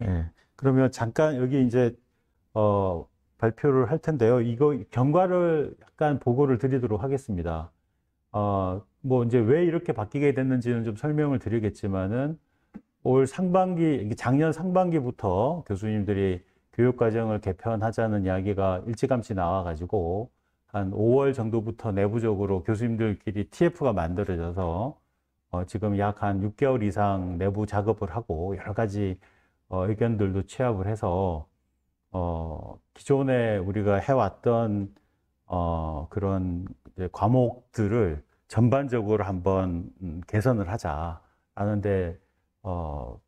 예. 그러면 잠깐 여기 이제 발표를 할 텐데요. 이거 경과를 약간 보고를 드리도록 하겠습니다. 뭐 이제 왜 이렇게 바뀌게 됐는지는 좀 설명을 드리겠지만은 올 상반기, 작년 상반기부터 교수님들이 교육과정을 개편하자는 이야기가 일찌감치 나와가지고 한 5월 정도부터 내부적으로 교수님들끼리 TF가 만들어져서 지금 약 한 6개월 이상 내부 작업을 하고 여러 가지 의견들도 취합을 해서 기존에 우리가 해왔던 그런 이제 과목들을 전반적으로 한번 개선을 하자라는데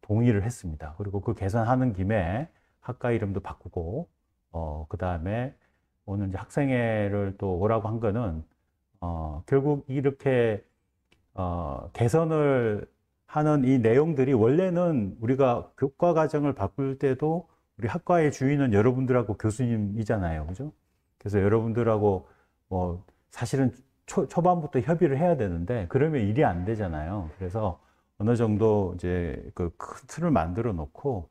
동의를 했습니다. 그리고 그 개선하는 김에 학과 이름도 바꾸고 그 다음에 오늘 이제 학생회를 또 오라고 한 거는 결국 이렇게 개선을 하는 이 내용들이 원래는 우리가 교과 과정을 바꿀 때도 우리 학과의 주인은 여러분들하고 교수님이잖아요. 그죠? 그래서 여러분들하고 뭐 사실은 초반부터 협의를 해야 되는데 그러면 일이 안 되잖아요. 그래서 어느 정도 이제 그 큰 틀을 만들어 놓고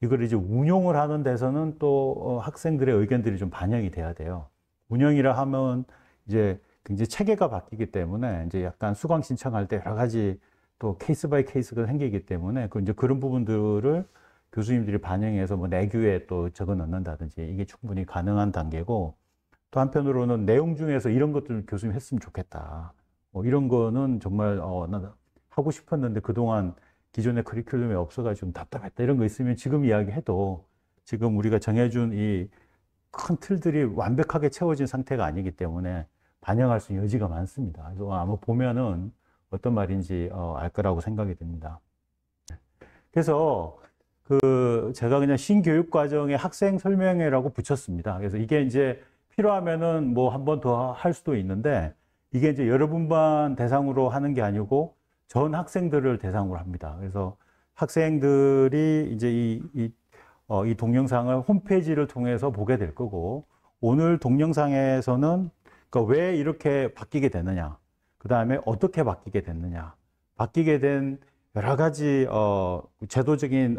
이걸 이제 운용을 하는 데서는 또 학생들의 의견들이 좀 반영이 돼야 돼요. 운영이라 하면 이제 굉장히 체계가 바뀌기 때문에 이제 약간 수강 신청할 때 여러 가지 또 케이스 바이 케이스가 생기기 때문에 그 이제 그런 부분들을 교수님들이 반영해서 뭐 내규에 또 적어 넣는다든지 이게 충분히 가능한 단계고 또 한편으로는 내용 중에서 이런 것들 교수님 했으면 좋겠다. 이런 거는 정말 나 하고 싶었는데 그동안 기존의 커리큘럼이 없어가지고 좀 답답했다. 이런 거 있으면 지금 이야기해도 지금 우리가 정해준 이 큰 틀들이 완벽하게 채워진 상태가 아니기 때문에 반영할 수 있는 여지가 많습니다. 그래서 아마 보면은 어떤 말인지 알 거라고 생각이 듭니다. 그래서 제가 그냥 신교육과정의 학생 설명회라고 붙였습니다. 그래서 이게 이제 필요하면은 뭐 한 번 더 할 수도 있는데 이게 이제 여러분만 대상으로 하는 게 아니고 전 학생들을 대상으로 합니다. 그래서 학생들이 이제 이 동영상을 홈페이지를 통해서 보게 될 거고 오늘 동영상에서는 그러니까 왜 이렇게 바뀌게 됐느냐, 그 다음에 어떻게 바뀌게 됐느냐, 바뀌게 된 여러 가지 제도적인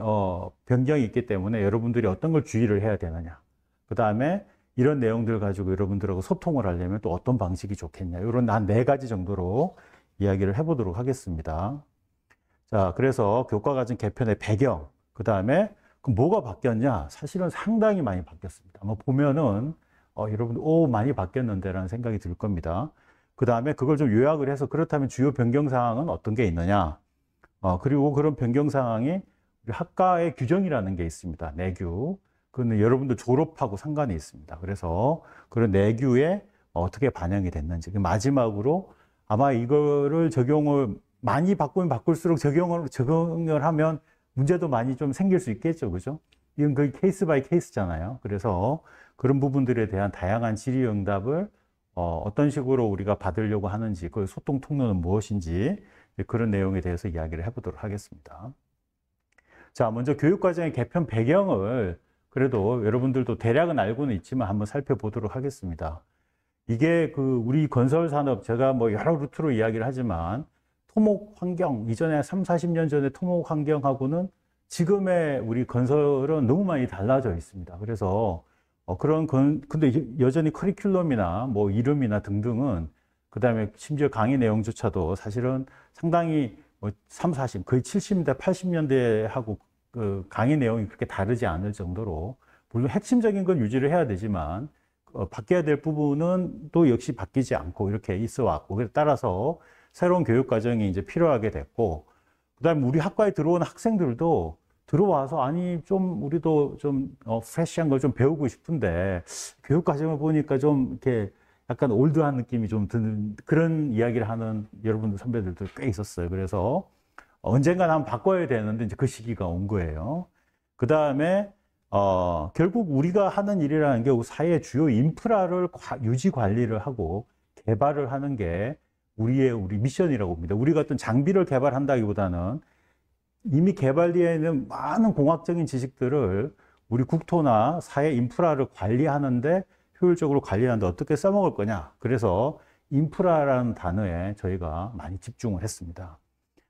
변경이 있기 때문에 여러분들이 어떤 걸 주의를 해야 되느냐, 그 다음에 이런 내용들 가지고 여러분들하고 소통을 하려면 또 어떤 방식이 좋겠냐, 이런 한 4가지 정도로 이야기를 해보도록 하겠습니다. 자, 그래서 교과과정 개편의 배경, 그 다음에 그럼 뭐가 바뀌었냐? 사실은 상당히 많이 바뀌었습니다. 아마 보면은 여러분들 많이 바뀌었는데라는 생각이 들 겁니다. 그 다음에 그걸 좀 요약을 해서 그렇다면 주요 변경 사항은 어떤 게 있느냐? 그리고 그런 변경 사항이 우리 학과의 규정이라는 게 있습니다. 내규. 그거는 여러분들 졸업하고 상관이 있습니다. 그래서 그런 내규에 어떻게 반영이 됐는지. 마지막으로 아마 이거를 적용을 많이 바꾸면 바꿀수록 적용을 하면 문제도 많이 좀 생길 수 있겠죠. 그죠? 이건 거의 케이스 바이 케이스잖아요. 그래서 그런 부분들에 대한 다양한 질의응답을 어떤 식으로 우리가 받으려고 하는지, 그 소통 통로는 무엇인지, 그런 내용에 대해서 이야기를 해보도록 하겠습니다. 자, 먼저 교육과정의 개편 배경을 그래도 여러분들도 대략은 알고는 있지만 한번 살펴보도록 하겠습니다. 이게 우리 건설 산업, 제가 뭐 여러 루트로 이야기를 하지만 토목 환경, 이전에 3, 40년 전에 토목 환경하고는 지금의 우리 건설은 너무 많이 달라져 있습니다. 그래서 근데 여전히 커리큘럼이나 뭐 이름이나 등등은 그다음에 심지어 강의 내용조차도 사실은 상당히 3, 40, 거의 70년대, 80년대하고 그 강의 내용이 그렇게 다르지 않을 정도로 물론 핵심적인 건 유지를 해야 되지만 바뀌어야 될 부분은 또 역시 바뀌지 않고 이렇게 있어 왔고 따라서 새로운 교육 과정이 이제 필요하게 됐고 그다음에 우리 학과에 들어온 학생들도 들어와서 아니 좀 우리도 좀 프레시한 걸 좀 배우고 싶은데 교육 과정을 보니까 좀 이렇게 약간 올드한 느낌이 좀 드는 그런 이야기를 하는 여러분들 선배들도 꽤 있었어요. 그래서 언젠가 한번 바꿔야 되는데 이제 그 시기가 온 거예요. 그 다음에 결국 우리가 하는 일이라는 게 사회의 주요 인프라를 유지 관리를 하고 개발을 하는 게 우리 미션이라고 봅니다. 우리가 어떤 장비를 개발한다기보다는 이미 개발되어 있는 많은 공학적인 지식들을 우리 국토나 사회 인프라를 관리하는데 효율적으로 관리하는데 어떻게 써먹을 거냐. 그래서 인프라라는 단어에 저희가 많이 집중을 했습니다.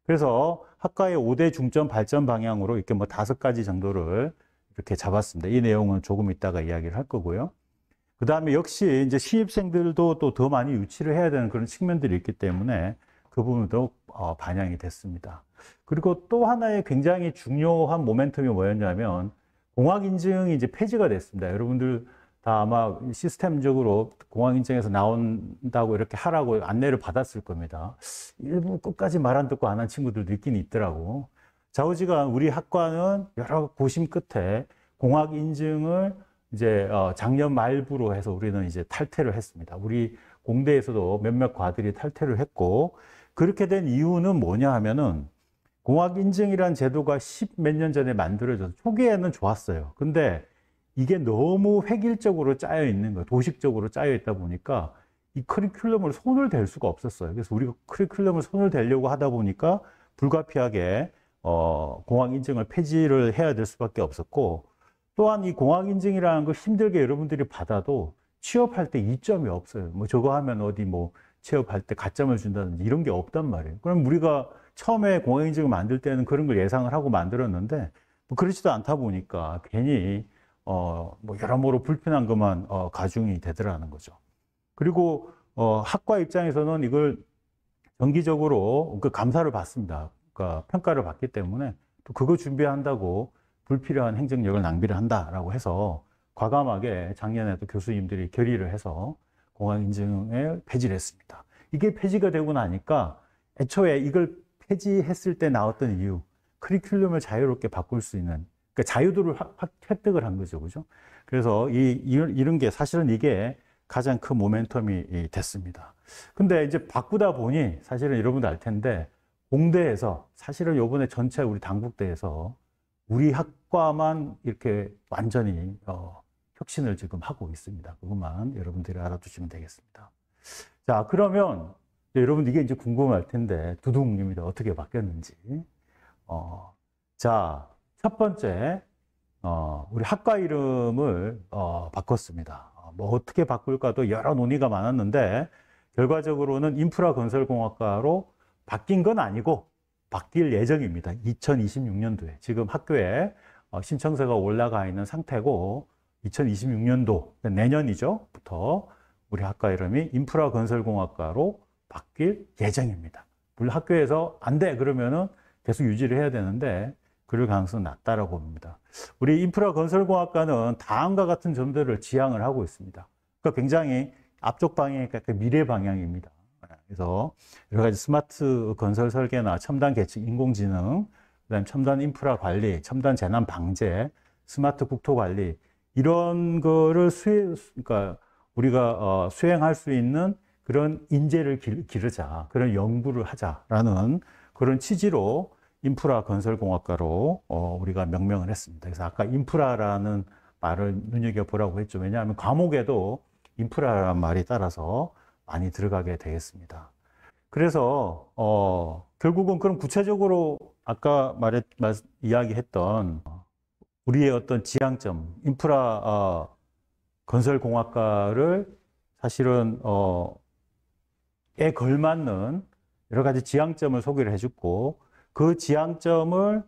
그래서 학과의 5대 중점 발전 방향으로 이렇게 뭐 5가지 정도를 이렇게 잡았습니다. 이 내용은 조금 이따가 이야기를 할 거고요. 그 다음에 역시 이제 신입생들도 또 더 많이 유치를 해야 되는 그런 측면들이 있기 때문에 그 부분도 반영이 됐습니다. 그리고 또 하나의 굉장히 중요한 모멘텀이 뭐였냐면 공학인증이 이제 폐지가 됐습니다. 여러분들 다 아마 시스템적으로 공학인증에서 나온다고 이렇게 하라고 안내를 받았을 겁니다. 일부 끝까지 말 안 듣고 안 한 친구들도 있긴 있더라고. 좌우지간 우리 학과는 여러 고심 끝에 공학인증을 이제 작년 말부로 해서 우리는 이제 탈퇴를 했습니다. 우리 공대에서도 몇몇 과들이 탈퇴를 했고, 그렇게 된 이유는 뭐냐 하면은 공학인증이란 제도가 10 몇 년 전에 만들어져서 초기에는 좋았어요. 근데 이게 너무 획일적으로 짜여 있는 거예요. 도식적으로 짜여 있다 보니까 이 커리큘럼을 손을 댈 수가 없었어요. 그래서 우리가 커리큘럼을 손을 대려고 하다 보니까 불가피하게 공학인증을 폐지를 해야 될 수밖에 없었고, 또한 이 공학인증이라는 걸 힘들게 여러분들이 받아도 취업할 때 이점이 없어요. 뭐 저거 하면 어디 뭐 취업할 때 가점을 준다든지 이런 게 없단 말이에요. 그럼 우리가 처음에 공학인증을 만들 때는 그런 걸 예상을 하고 만들었는데 뭐 그렇지도 않다 보니까 괜히 뭐 여러모로 불편한 것만 가중이 되더라는 거죠. 그리고 학과 입장에서는 이걸 정기적으로 그 감사를 받습니다. 그러니까 평가를 받기 때문에 또 그거 준비한다고 불필요한 행정력을 낭비를 한다라고 해서 과감하게 작년에도 교수님들이 결의를 해서 공학인증을 폐지를 했습니다. 이게 폐지가 되고 나니까 애초에 이걸 폐지했을 때 나왔던 이유, 커리큘럼을 자유롭게 바꿀 수 있는, 그러니까 자유도를 획득을 한 거죠. 그죠? 그래서 이런 게 사실은 이게 가장 큰 모멘텀이 됐습니다. 근데 이제 바꾸다 보니 사실은 여러분도 알 텐데 공대에서 사실은 요번에 전체 우리 당국대에서 우리 학과만 이렇게 완전히 혁신을 지금 하고 있습니다. 그것만 여러분들이 알아두시면 되겠습니다. 자, 그러면 여러분 이게 이제 궁금할 텐데 두둥입니다. 어떻게 바뀌었는지. 자, 첫 번째 우리 학과 이름을 바꿨습니다. 뭐 어떻게 바꿀까도 여러 논의가 많았는데 결과적으로는 인프라건설공학과로 바뀐 건 아니고 바뀔 예정입니다. 2026년도에 지금 학교에 신청서가 올라가 있는 상태고 2026년도 내년이죠.부터 우리 학과 이름이 인프라건설공학과로 바뀔 예정입니다. 물론 학교에서 안 돼 그러면은 계속 유지를 해야 되는데 그럴 가능성은 낮다라고 봅니다. 우리 인프라건설공학과는 다음과 같은 점들을 지향을 하고 있습니다. 그러니까 굉장히 앞쪽 방향이 미래 방향입니다. 그래서 여러 가지 스마트 건설 설계나 첨단 계측 인공지능, 그다음에 첨단 인프라 관리, 첨단 재난 방제, 스마트 국토 관리 이런 거를 그러니까 우리가 수행할 수 있는 그런 인재를 기르자, 그런 연구를 하자라는 그런 취지로 인프라 건설공학과로 우리가 명명을 했습니다. 그래서 아까 인프라라는 말을 눈여겨보라고 했죠. 왜냐하면 과목에도 인프라라는 말이 따라서 많이 들어가게 되겠습니다. 그래서 결국은 그럼 구체적으로 아까 이야기했던 우리의 어떤 지향점, 인프라 건설공학과를 사실은 에 걸맞는 여러 가지 지향점을 소개를 해줬고 그 지향점을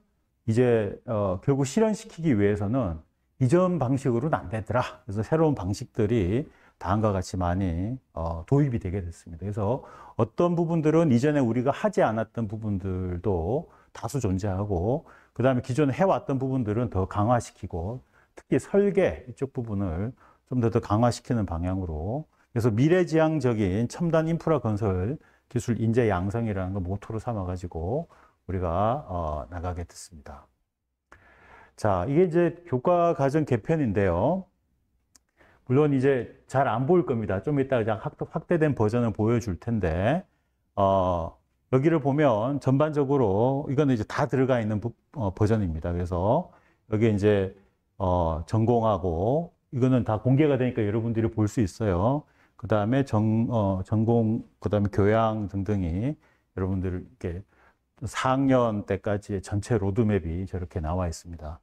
이제 결국 실현시키기 위해서는 이전 방식으로는 안 되더라. 그래서 새로운 방식들이 다음과 같이 많이 도입이 되게 됐습니다. 그래서 어떤 부분들은 이전에 우리가 하지 않았던 부분들도 다수 존재하고 그 다음에 기존에 해왔던 부분들은 더 강화시키고 특히 설계 이쪽 부분을 좀 더 강화시키는 방향으로 그래서 미래지향적인 첨단 인프라 건설 기술 인재 양성이라는 걸 모토로 삼아가지고 우리가 나가게 됐습니다. 자, 이게 이제 교과 과정 개편인데요. 물론 이제 잘 안 보일 겁니다. 좀 이따 그냥 확대된 버전을 보여줄 텐데, 여기를 보면 전반적으로 이거는 이제 다 들어가 있는 버전입니다. 그래서 여기 이제 전공하고 이거는 다 공개가 되니까 여러분들이 볼 수 있어요. 그 다음에 전공, 그 다음에 교양 등등이 여러분들 이렇게 4학년 때까지의 전체 로드맵이 저렇게 나와 있습니다.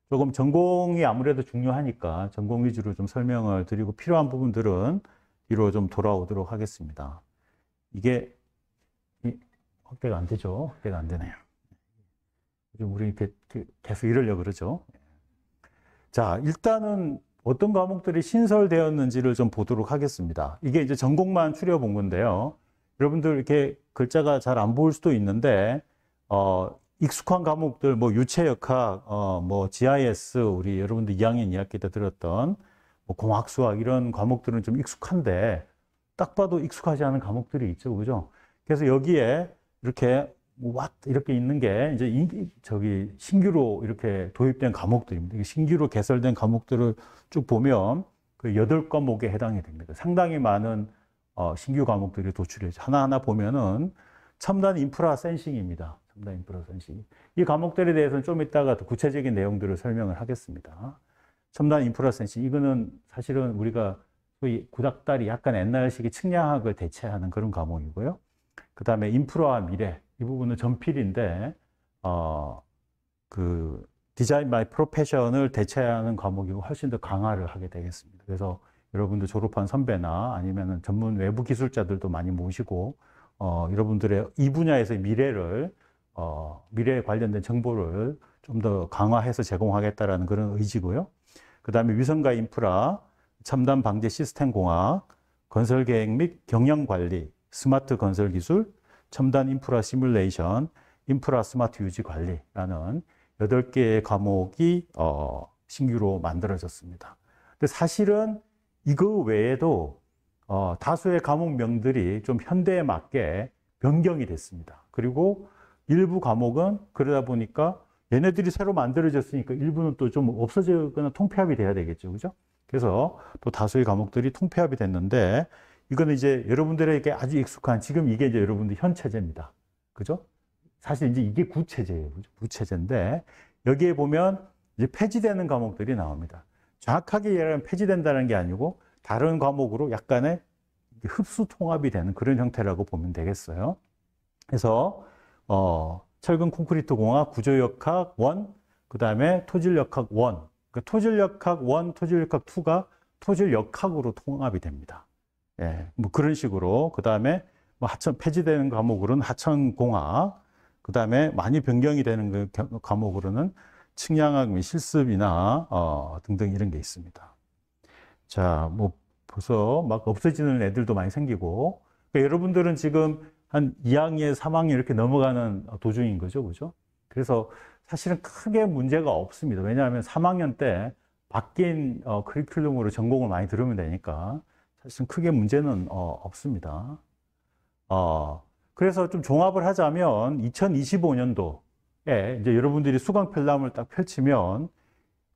조금 전공이 아무래도 중요하니까 전공 위주로 좀 설명을 드리고 필요한 부분들은 뒤로 좀 돌아오도록 하겠습니다. 이게 확대가 안 되죠. 확대가 안 되네요. 요즘 우리 이렇게 계속 이러려고 그러죠. 자, 일단은 어떤 과목들이 신설되었는지를 좀 보도록 하겠습니다. 이게 이제 전공만 추려본 건데요. 여러분들 이렇게 글자가 잘 안 보일 수도 있는데, 익숙한 과목들, 뭐 유체역학, 뭐 GIS, 우리 여러분들 2학년 2학기 때 들었던 뭐 공학수학 이런 과목들은 좀 익숙한데, 딱 봐도 익숙하지 않은 과목들이 있죠, 그죠? 그래서 여기에 이렇게 이렇게 있는 게 이제 저기 신규로 이렇게 도입된 과목들입니다. 신규로 개설된 과목들을 쭉 보면 그 8과목에 해당이 됩니다. 상당히 많은 신규 과목들이 도출해져 하나하나 보면은 첨단 인프라 센싱입니다. 첨단 인프라 센싱. 이 과목들에 대해서는 좀 이따가 더 구체적인 내용들을 설명을 하겠습니다. 첨단 인프라 센싱 이거는 사실은 우리가 소위 구닥다리 약간 옛날식의 측량학을 대체하는 그런 과목이고요. 그 다음에 인프라와 미래 이 부분은 전필인데 그 디자인 바이 프로페션을 대체하는 과목이고 훨씬 더 강화를 하게 되겠습니다. 그래서 여러분들 졸업한 선배나 아니면은 전문 외부 기술자들도 많이 모시고 여러분들의 이 분야에서의 미래를 미래에 관련된 정보를 좀 더 강화해서 제공하겠다라는 그런 의지고요. 그 다음에 위성과 인프라, 첨단 방제 시스템 공학, 건설 계획 및 경영 관리, 스마트 건설 기술, 첨단 인프라 시뮬레이션, 인프라 스마트 유지 관리라는 8개의 과목이 신규로 만들어졌습니다. 근데 사실은 이거 외에도 다수의 과목명들이 좀 현대에 맞게 변경이 됐습니다. 그리고 일부 과목은 그러다 보니까 얘네들이 새로 만들어졌으니까 일부는 또 좀 없어지거나 통폐합이 돼야 되겠죠. 그죠? 그래서 또 다수의 과목들이 통폐합이 됐는데 이거는 이제 여러분들에게 아주 익숙한 지금 이게 이제 여러분들 현 체제입니다. 그죠? 사실 이제 이게 구체제예요. 그죠? 구체제인데 여기에 보면 이제 폐지되는 과목들이 나옵니다. 정확하게 얘기하면 폐지된다는 게 아니고 다른 과목으로 약간의 흡수 통합이 되는 그런 형태라고 보면 되겠어요. 그래서 철근 콘크리트 공학, 구조역학 1, 그 다음에 토질역학 1, 그러니까 토질역학 1, 토질역학 2가 토질역학으로 통합이 됩니다. 예, 뭐 그런 식으로 그 다음에 뭐 폐지되는 과목으로는 하천공학, 그 다음에 많이 변경이 되는 그 과목으로는 측량학 및 실습이나 등등 이런 게 있습니다. 자, 뭐 벌써 막 없어지는 애들도 많이 생기고, 그러니까 여러분들은 지금 한 2학년, 3학년 이렇게 넘어가는 도중인 거죠, 그죠? 그래서 사실은 크게 문제가 없습니다. 왜냐하면 3학년 때 바뀐 커리큘럼으로 전공을 많이 들으면 되니까 사실은 크게 문제는 없습니다. 그래서 좀 종합을 하자면 2025년도에 이제 여러분들이 수강 편람을 딱 펼치면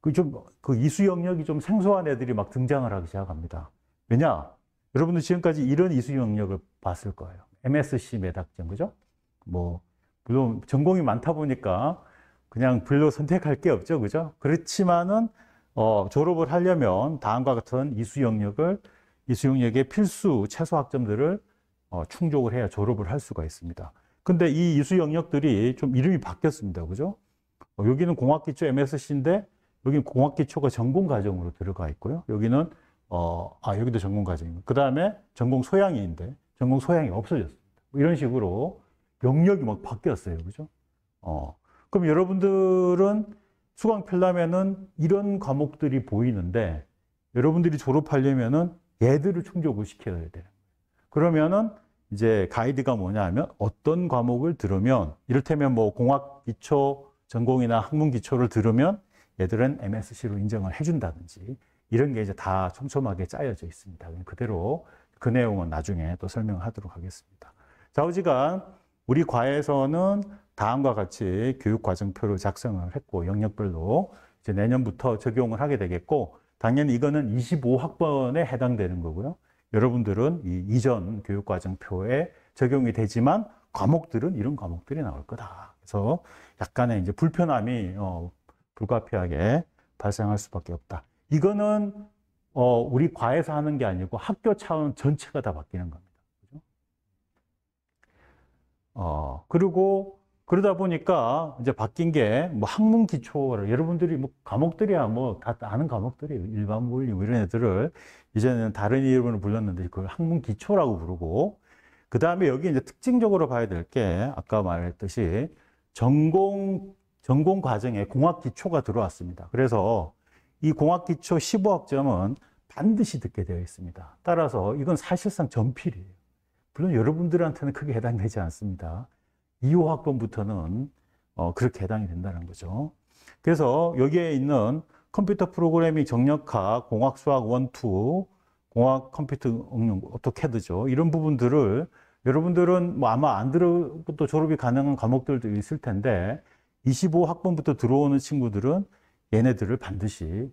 그 이수 영역이 좀 생소한 애들이 막 등장을 하기 시작합니다. 왜냐? 여러분들 지금까지 이런 이수 영역을 봤을 거예요. MSc 매닥점, 그죠? 뭐, 물론 전공이 많다 보니까 그냥 별로 선택할 게 없죠, 그죠? 그렇지만은, 졸업을 하려면 다음과 같은 이수 영역의 필수 최소 학점들을 충족을 해야 졸업을 할 수가 있습니다. 근데 이 이수 영역들이 좀 이름이 바뀌었습니다, 그죠? 여기는 공학기초 MSc인데, 여기는 공학기초가 전공 과정으로 들어가 있고요. 여기는 여기도 전공 과정입니다. 그 다음에 전공 소양인데 전공 소양이 없어졌습니다. 이런 식으로 영역이 막 바뀌었어요. 그죠? 그럼 여러분들은 수강 편람에는 이런 과목들이 보이는데 여러분들이 졸업하려면은 얘들을 충족을 시켜야 돼요. 그러면은 이제 가이드가 뭐냐 하면 어떤 과목을 들으면 이를테면 뭐 공학 기초 전공이나 학문 기초를 들으면 얘들은 MSc로 인정을 해준다든지 이런 게 이제 다 촘촘하게 짜여져 있습니다. 그대로 그 내용은 나중에 또 설명하도록 하겠습니다. 좌우지간 우리 과에서는 다음과 같이 교육과정표를 작성을 했고 영역별로 이제 내년부터 적용을 하게 되겠고 당연히 이거는 25학번에 해당되는 거고요. 여러분들은 이 이전 교육과정표에 적용이 되지만 과목들은 이런 과목들이 나올 거다. 그래서 약간의 이제 불편함이 불가피하게 발생할 수밖에 없다. 이거는 우리 과에서 하는 게 아니고 학교 차원 전체가 다 바뀌는 겁니다. 그죠? 그리고 그러다 보니까 이제 바뀐 게 뭐 학문 기초를 여러분들이 뭐 과목들이야 뭐 다 아는 과목들이에요. 일반 물리 뭐 이런 애들을 이제는 다른 이름으로 불렀는데 그걸 학문 기초라고 부르고 그 다음에 여기 이제 특징적으로 봐야 될 게 아까 말했듯이 전공 과정에 공학 기초가 들어왔습니다. 그래서 이 공학 기초 15학점은 반드시 듣게 되어 있습니다. 따라서 이건 사실상 전필이에요. 물론 여러분들한테는 크게 해당되지 않습니다. 2, 5학번부터는 그렇게 해당이 된다는 거죠. 그래서 여기에 있는 컴퓨터 프로그래밍 정력학, 공학 수학 1, 2, 공학 컴퓨터 응용, 오토캐드죠. 이런 부분들을 여러분들은 뭐 아마 안 들어도 졸업이 가능한 과목들도 있을 텐데 25학번부터 들어오는 친구들은 얘네들을 반드시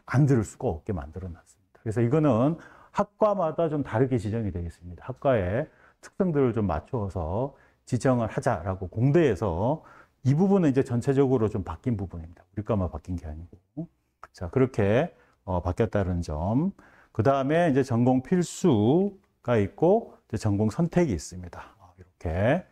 안 들을 수가 없게 만들어 놨습니다. 그래서 이거는 학과마다 좀 다르게 지정이 되어 있습니다. 학과의 특성들을 좀 맞추어서 지정을 하자라고 공대에서 이 부분은 이제 전체적으로 좀 바뀐 부분입니다. 우리 과만 바뀐 게 아니고. 자, 그렇게 바뀌었다는 점. 그 다음에 이제 전공 필수가 있고 이제 전공 선택이 있습니다. 이렇게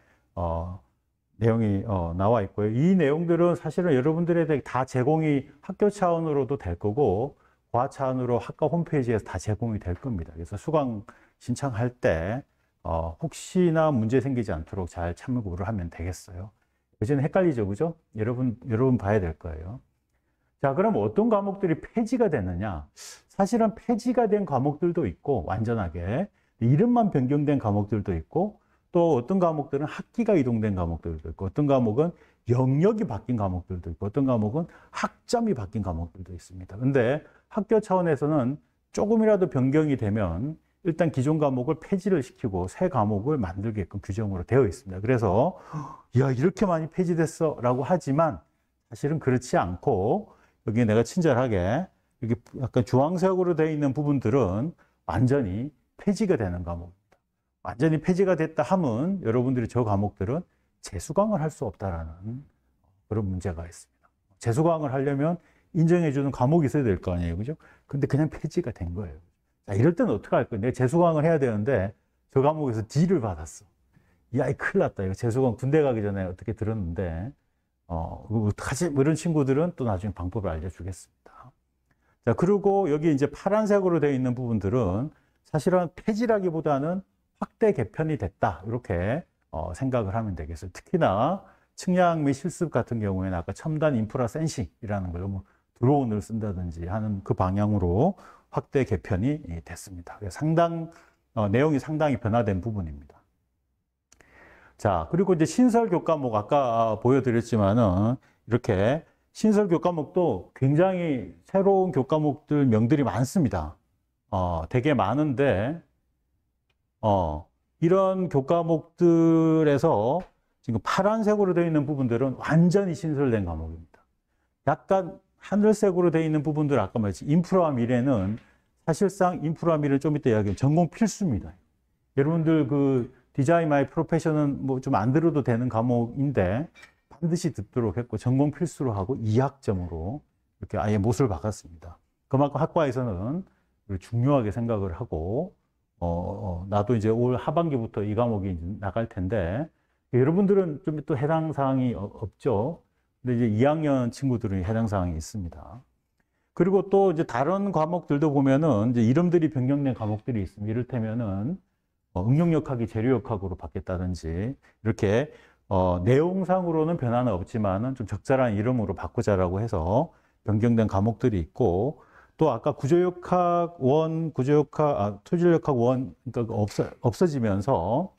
내용이 나와 있고요. 이 내용들은 사실은 여러분들에게 다 제공이 학교 차원으로도 될 거고 과 차원으로 학과 홈페이지에서 다 제공이 될 겁니다. 그래서 수강 신청할 때 혹시나 문제 생기지 않도록 잘 참고를 하면 되겠어요. 요즘은 헷갈리죠, 그죠? 여러분 봐야 될 거예요. 자, 그럼 어떤 과목들이 폐지가 되느냐? 사실은 폐지가 된 과목들도 있고 완전하게 이름만 변경된 과목들도 있고 또 어떤 과목들은 학기가 이동된 과목들도 있고 어떤 과목은 영역이 바뀐 과목들도 있고 어떤 과목은 학점이 바뀐 과목들도 있습니다. 근데 학교 차원에서는 조금이라도 변경이 되면 일단 기존 과목을 폐지를 시키고 새 과목을 만들게끔 규정으로 되어 있습니다. 그래서 야, 이렇게 많이 폐지됐어 라고 하지만 사실은 그렇지 않고 여기 내가 친절하게 이렇게 약간 주황색으로 되어 있는 부분들은 완전히 폐지가 되는 과목입니다. 완전히 폐지가 됐다 하면 여러분들이 저 과목들은 재수강을 할 수 없다라는 그런 문제가 있습니다. 재수강을 하려면 인정해주는 과목이 있어야 될 거 아니에요, 그죠? 근데 그냥 폐지가 된 거예요. 자, 이럴 때는 어떻게 할 거예요? 내가 재수강을 해야 되는데 저 과목에서 D를 받았어. 야, 이 큰일 났다. 이거 재수강 군대 가기 전에 어떻게 들었는데 어떡하지? 뭐 이런 친구들은 또 나중에 방법을 알려주겠습니다. 자, 그리고 여기 이제 파란색으로 되어 있는 부분들은 사실은 폐지라기보다는 확대 개편이 됐다. 이렇게 생각을 하면 되겠어요. 특히나 측량 및 실습 같은 경우에는 아까 첨단 인프라 센싱이라는 걸 뭐 드론을 쓴다든지 하는 그 방향으로 확대 개편이 됐습니다. 내용이 상당히 변화된 부분입니다. 자, 그리고 이제 신설 교과목 아까 보여드렸지만은 이렇게 신설 교과목도 굉장히 새로운 교과목들 명들이 많습니다. 되게 많은데 이런 교과목들에서 지금 파란색으로 되어 있는 부분들은 완전히 신설된 과목입니다. 약간 하늘색으로 되어 있는 부분들 아까 말했지 인프라와 미래는 사실상 인프라와 미래는 좀 이따 이야기하면 전공 필수입니다. 여러분들 그 디자인 마이 프로페션은 뭐 좀 안 들어도 되는 과목인데 반드시 듣도록 했고 전공 필수로 하고 2학점으로 이렇게 아예 못을 박았습니다. 그만큼 학과에서는 중요하게 생각을 하고 나도 이제 올 하반기부터 이 과목이 이제 나갈 텐데 여러분들은 좀 또 해당 사항이 없죠. 근데 이제 2학년 친구들은 해당 사항이 있습니다. 그리고 또 이제 다른 과목들도 보면은 이제 이름들이 변경된 과목들이 있습니다. 이를테면은 응용역학이 재료역학으로 바뀌었다든지 이렇게 내용상으로는 변화는 없지만은 좀 적절한 이름으로 바꾸자라고 해서 변경된 과목들이 있고 또 아까 구조역학 1, 토질역학 1 그러니까 없어지면서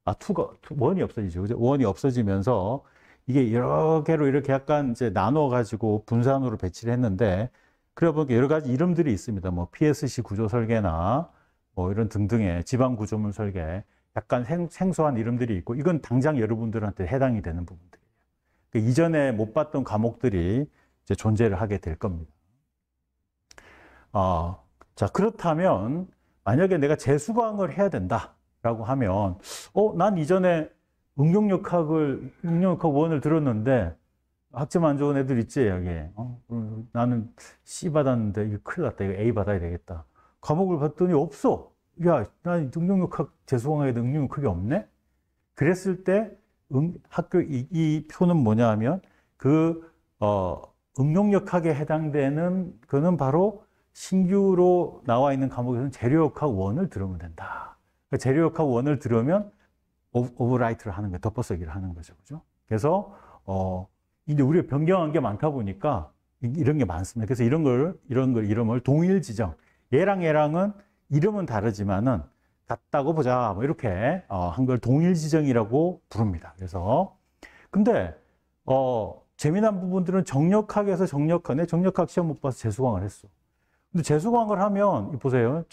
1이 없어지죠. 그죠? 1이 없어지면서 이게 여러 개로 이렇게 약간 이제 나눠 가지고 분산으로 배치를 했는데 그래 보니까 여러 가지 이름들이 있습니다. 뭐 PSC 구조 설계나 뭐 이런 등등의 지방 구조물 설계 약간 생소한 이름들이 있고 이건 당장 여러분들한테 해당이 되는 부분들이에요. 그러니까 이전에 못 봤던 과목들이 이제 존재를 하게 될 겁니다. 자, 그렇다면 만약에 내가 재수강을 해야 된다라고 하면 난 이전에 응용역학 1을 들었는데 학점 안 좋은 애들 있지 여기. 나는 C 받았는데 이거 큰일 났다. 이거 A 받아야 되겠다. 과목을 봤더니 없어. 야, 난 응용역학 재수강해야 돼. 응용역학이 없네? 그랬을 때 학교 이 표는 뭐냐 하면 응용역학에 해당되는 그는 바로 신규로 나와 있는 과목에서는 재료역학 1을 들으면 된다. 재료역학 1을 들으면 오버라이트를 하는 거, 덮어쓰기를 하는 거죠. 그죠? 그래서, 이제 우리가 변경한 게 많다 보니까 이런 게 많습니다. 그래서 이런 걸 이름을 동일 지정. 얘랑은 이름은 다르지만은 같다고 보자. 뭐 이렇게, 한 걸 동일 지정이라고 부릅니다. 그래서, 근데, 재미난 부분들은 정력학에서 내 정력학 시험 못 봐서 재수강을 했어. 근데 재수강을 하면, 보세요.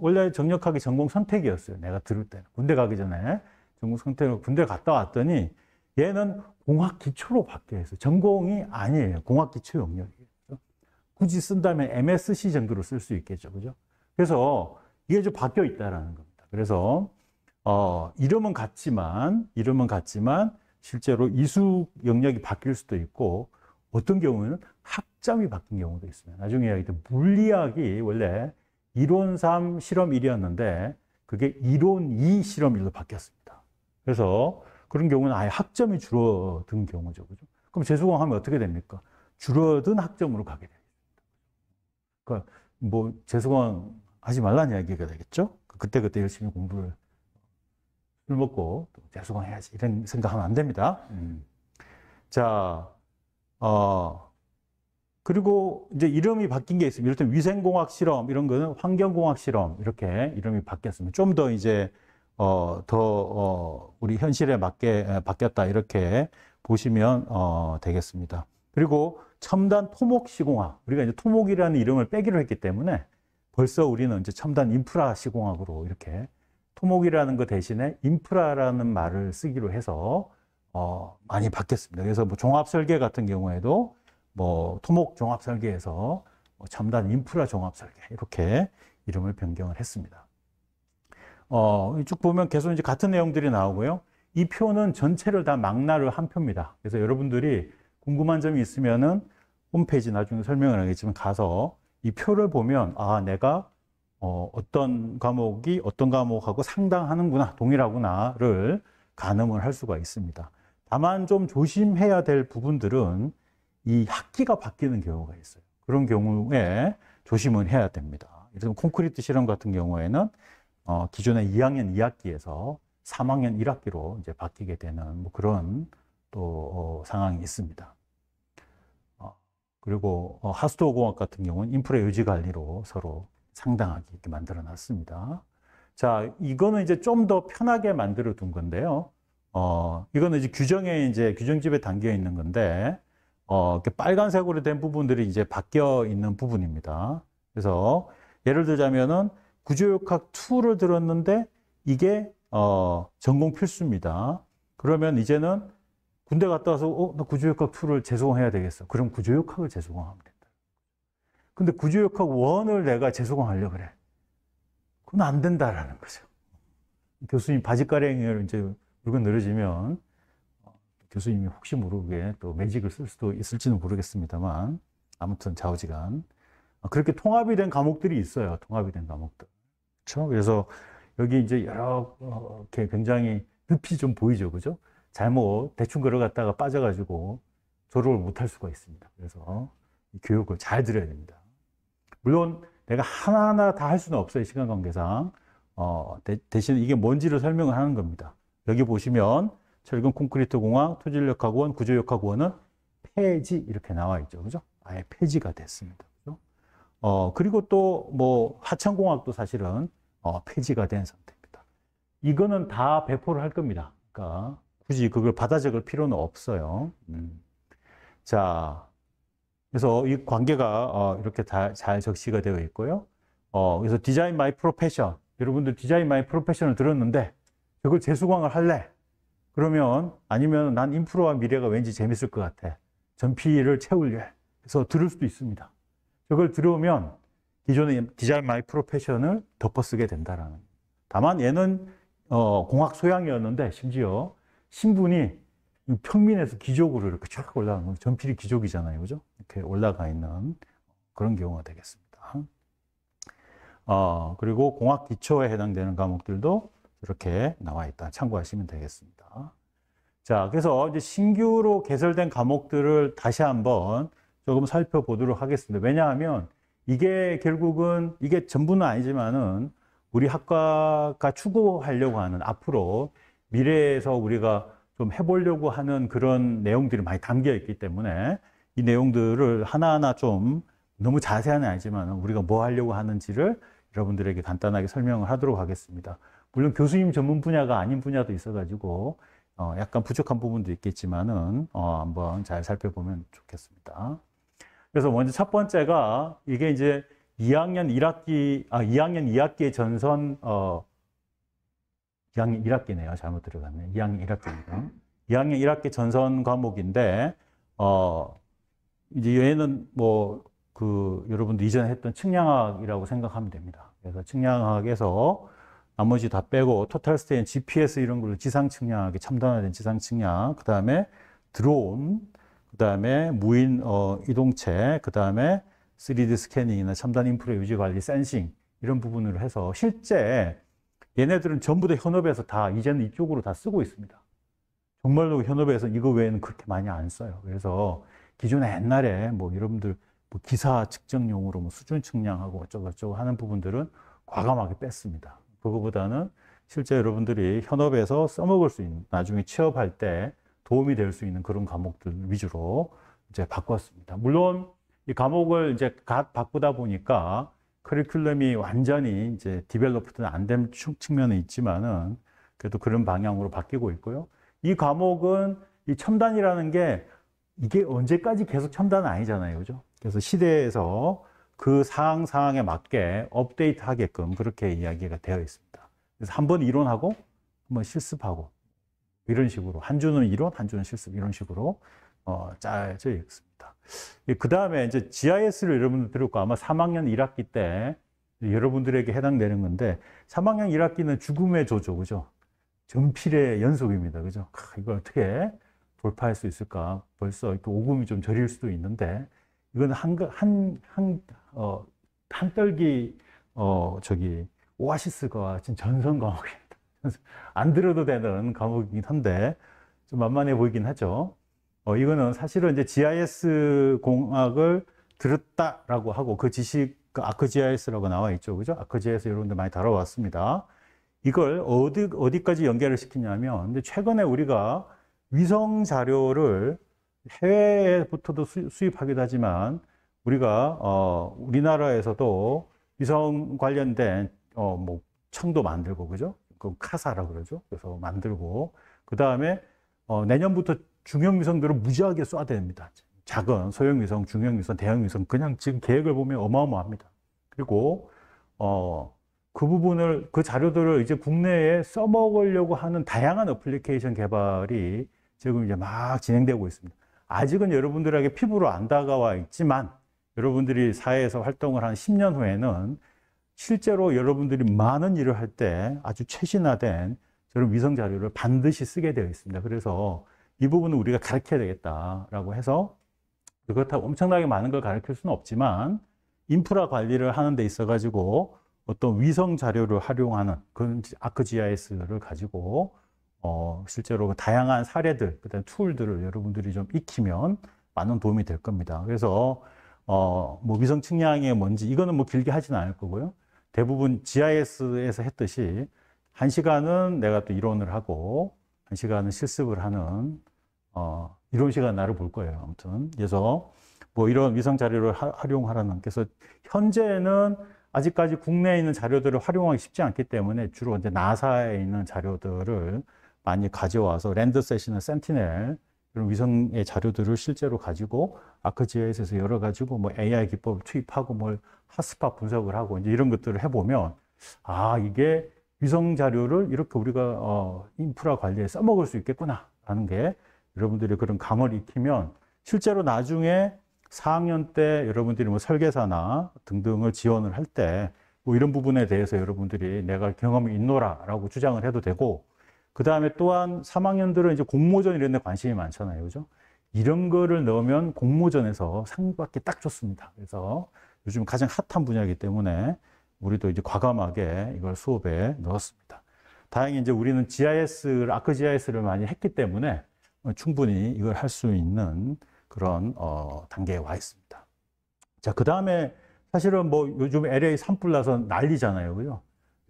원래 정력학이 전공 선택이었어요. 내가 들을 때는. 군대 가기 전에. 전공 선택으로 군대 갔다 왔더니, 얘는 공학 기초로 바뀌어 있어요. 전공이 아니에요. 공학 기초 영역이에요. 굳이 쓴다면 MSc 정도로 쓸 수 있겠죠. 그죠? 그래서 이게 좀 바뀌어 있다라는 겁니다. 그래서, 이름은 같지만, 실제로 이수 영역이 바뀔 수도 있고, 어떤 경우에는 학점이 바뀐 경우도 있습니다. 나중에 이야기했던 물리학이 원래 이론 3, 실험 1이었는데, 그게 이론 2, 실험 1로 바뀌었습니다. 그래서 그런 경우는 아예 학점이 줄어든 경우죠. 그죠? 그럼 재수강하면 어떻게 됩니까? 줄어든 학점으로 가게 됩니다. 그러니까 뭐 재수강 하지 말라는 이야기가 되겠죠? 그때 열심히 공부를 술 먹고 또 재수강 해야지 이런 생각하면 안 됩니다. 자, 그리고 이제 이름이 바뀐 게 있습니다. 이를테면 위생공학 실험 이런 거는 환경공학 실험 이렇게 이름이 바뀌었습니다. 좀 더 이제 우리 현실에 맞게 바뀌었다 이렇게 보시면 되겠습니다. 그리고 첨단 토목 시공학, 우리가 이제 토목이라는 이름을 빼기로 했기 때문에 벌써 우리는 이제 첨단 인프라 시공학으로 이렇게 토목이라는 것 대신에 인프라라는 말을 쓰기로 해서 많이 바뀌었습니다. 그래서 뭐 종합 설계 같은 경우에도 뭐 토목 종합 설계에서 첨단 인프라 종합 설계 이렇게 이름을 변경을 했습니다. 쭉 보면 계속 이제 같은 내용들이 나오고요. 이 표는 전체를 다 망라를 한 표입니다. 그래서 여러분들이 궁금한 점이 있으면은 홈페이지 나중에 설명을 하겠지만 가서 이 표를 보면 내가 어떤 과목이 어떤 과목하고 상당하는구나, 동일하구나를 가늠을 할 수가 있습니다. 다만 좀 조심해야 될 부분들은 이 학기가 바뀌는 경우가 있어요. 그런 경우에 조심을 해야 됩니다. 예를 들면 콘크리트 실험 같은 경우에는 기존의 2학년 2학기에서 3학년 1학기로 이제 바뀌게 되는 뭐 그런 또 상황이 있습니다. 그리고 하수도공학 같은 경우는 인프라 유지 관리로 서로 상당하게 이렇게 만들어 놨습니다. 자, 이거는 이제 좀 더 편하게 만들어 둔 건데요. 이거는 이제 규정집에 담겨 있는 건데, 이렇게 빨간색으로 된 부분들이 이제 바뀌어 있는 부분입니다. 그래서 예를 들자면은 구조역학 2를 들었는데 이게 전공 필수입니다. 그러면 이제는 군대 갔다 와서 나 구조역학 2를 재수강해야 되겠어. 그럼 구조역학을 재수강하면 된다. 근데 구조역학 1을 내가 재수강하려고 그래. 그건 안 된다라는 거죠. 교수님 바지가랑이를 이제 물건 늘어지면 교수님이 혹시 모르게 또 매직을 쓸 수도 있을지는 모르겠습니다만 아무튼 좌우지간 그렇게 통합이 된 과목들이 있어요. 통합이 된 과목들. 그렇죠? 그래서 여기 이제 여러 이렇게 굉장히 늪이 좀 보이죠, 그죠? 잘못 대충 걸어갔다가 빠져가지고 졸업을 못할 수가 있습니다. 그래서 이 교육을 잘 들어야 됩니다. 물론 내가 하나하나 다 할 수는 없어요, 시간 관계상. 대신 이게 뭔지를 설명을 하는 겁니다. 여기 보시면 철근 콘크리트 공학, 토질역학원, 구조역학원은 폐지 이렇게 나와 있죠, 그죠? 아예 폐지가 됐습니다. 그죠? 그리고 또 뭐 하천공학도 사실은 폐지가 된 상태입니다. 이거는 다 배포를 할 겁니다. 그러니까 굳이 그걸 받아 적을 필요는 없어요. 자, 그래서 이 관계가 이렇게 잘 적시가 되어 있고요. 그래서 디자인 마이 프로페션. 여러분들 디자인 마이 프로페션을 들었는데 이걸 재수강을 할래? 그러면 아니면 난 인프라와 미래가 왠지 재밌을 것 같아. 전피를 채울래. 그래서 들을 수도 있습니다. 저걸 들어오면 기존의 디자인 마이 프로페션을 덮어쓰게 된다라는. 다만 얘는 공학 소양이었는데 심지어 신분이 평민에서 기족으로 이렇게 쫙 올라가는 거예요. 전필이 기족이잖아요. 그죠? 이렇게 올라가 있는 그런 경우가 되겠습니다. 그리고 공학 기초에 해당되는 과목들도 이렇게 나와 있다. 참고하시면 되겠습니다. 자, 그래서 이제 신규로 개설된 과목들을 다시 한번 조금 살펴보도록 하겠습니다. 왜냐하면 이게 결국은 이게 전부는 아니지만은 우리 학과가 추구하려고 하는 앞으로 미래에서 우리가 좀 해보려고 하는 그런 내용들이 많이 담겨 있기 때문에 이 내용들을 하나하나 좀 너무 자세한 아니지만 우리가 뭐 하려고 하는지를 여러분들에게 간단하게 설명을 하도록 하겠습니다. 물론 교수님 전문 분야가 아닌 분야도 있어가지고 약간 부족한 부분도 있겠지만은 한번 잘 살펴보면 좋겠습니다. 그래서 먼저 첫 번째가 이게 이제 2학년 2학기의 전선 2학년 1학기네요. 잘못 들어갔네. 2학년 1학기입니다. 2학년 1학기 전선 과목인데 이제 얘는 뭐 여러분도 이전에 했던 측량학이라고 생각하면 됩니다. 그래서 측량학에서 나머지 다 빼고 토탈 스테인, GPS 이런 걸로 지상 측량하게 첨단화된 지상 측량, 그 다음에 드론, 그 다음에 무인 이동체, 그 다음에 3D 스캐닝이나 첨단 인프라 유지 관리, 센싱 이런 부분으로 해서 실제 얘네들은 전부 다 현업에서 다 이제는 이쪽으로 다 쓰고 있습니다. 정말로 현업에서 이거 외에는 그렇게 많이 안 써요. 그래서 기존에 옛날에 뭐 여러분들 뭐 기사 측정용으로 뭐 수준 측량하고 어쩌고저쩌고 하는 부분들은 과감하게 뺐습니다. 그거보다는 실제 여러분들이 현업에서 써먹을 수 있는, 나중에 취업할 때 도움이 될 수 있는 그런 과목들 위주로 이제 바꿨습니다. 물론 이 과목을 이제 바꾸다 보니까 커리큘럼이 완전히 이제 디벨롭도 안 된 측면은 있지만은 그래도 그런 방향으로 바뀌고 있고요. 이 과목은 이 첨단이라는 게 이게 언제까지 계속 첨단은 아니잖아요. 그죠? 그래서 시대에서 그 상황에 맞게 업데이트 하게끔 그렇게 이야기가 되어 있습니다. 그래서 한 번 이론하고 한 번 실습하고 이런 식으로 한 주는 이론, 한 주는 실습 이런 식으로 짜여져 있습니다. 그 다음에 이제 GIS를 여러분들 들었고 아마 3학년 1학기 때 여러분들에게 해당되는 건데 3학년 1학기는 죽음의 조조, 그죠? 전필의 연속입니다. 그죠? 이걸 어떻게 돌파할 수 있을까? 벌써 이렇게 오금이 좀 저릴 수도 있는데 이건 한떨기 오아시스가 같은 전선 과목입니다. 안 들어도 되는 과목이긴 한데 좀 만만해 보이긴 하죠. 이거는 사실은 이제 GIS 공학을 들었다라고 하고 그 지식, 아크GIS라고 나와 있죠. 그죠? 아크GIS 여러분들 많이 다뤄왔습니다. 이걸 어디까지 연결을 시키냐면, 근데 최근에 우리가 위성 자료를 해외부터도 수입하기도 하지만, 우리가, 우리나라에서도 위성 관련된, 뭐, 청도 만들고, 그죠? 그 카사라고 그러죠. 그래서 만들고, 그 다음에, 내년부터 중형 위성들을 무지하게 쏴야 됩니다. 작은 소형 위성, 중형 위성, 대형 위성, 그냥 지금 계획을 보면 어마어마합니다. 그리고, 그 자료들을 이제 국내에 써먹으려고 하는 다양한 어플리케이션 개발이 지금 이제 막 진행되고 있습니다. 아직은 여러분들에게 피부로 안 다가와 있지만, 여러분들이 사회에서 활동을 한 10년 후에는 실제로 여러분들이 많은 일을 할 때 아주 최신화된 저런 위성 자료를 반드시 쓰게 되어 있습니다. 그래서 이 부분은 우리가 가르쳐야 되겠다라고 해서 그렇다고 엄청나게 많은 걸 가르칠 수는 없지만 인프라 관리를 하는 데 있어가지고 어떤 위성 자료를 활용하는 그런 아크GIS를 가지고 실제로 다양한 사례들, 그다음 툴들을 여러분들이 좀 익히면 많은 도움이 될 겁니다. 그래서 뭐 위성 측량이 뭔지 이거는 뭐 길게 하지는 않을 거고요. 대부분 GIS에서 했듯이 1시간은 내가 또 이론을 하고 1시간은 실습을 하는 이론 시간 나를 볼 거예요. 아무튼 그래서 뭐 이런 위성 자료를 활용하라는, 그래서 현재는 아직까지 국내에 있는 자료들을 활용하기 쉽지 않기 때문에 주로 이제 나사에 있는 자료들을 많이 가져와서 랜드셋이나 센티넬 이런 위성의 자료들을 실제로 가지고 아크GIS에서 열어가지고 뭐 AI 기법을 투입하고 뭘 핫스팟 분석을 하고 이제 이런 것들을 해보면 이게 위성 자료를 이렇게 우리가 인프라 관리에 써먹을 수 있겠구나 하는 게 여러분들이 그런 감을 익히면 실제로 나중에 4학년 때 여러분들이 뭐 설계사나 등등을 지원을 할 때 뭐 이런 부분에 대해서 여러분들이 내가 경험이 있노라라고 주장을 해도 되고, 그 다음에 또한 3학년들은 이제 공모전 이런 데 관심이 많잖아요. 그죠? 이런 거를 넣으면 공모전에서 상 받기 딱 좋습니다. 그래서 요즘 가장 핫한 분야이기 때문에 우리도 이제 과감하게 이걸 수업에 넣었습니다. 다행히 이제 우리는 아크GIS를 많이 했기 때문에 충분히 이걸 할 수 있는 그런 단계에 와 있습니다. 자, 그 다음에 사실은 뭐 요즘 LA 산불 나서 난리잖아요. 그죠?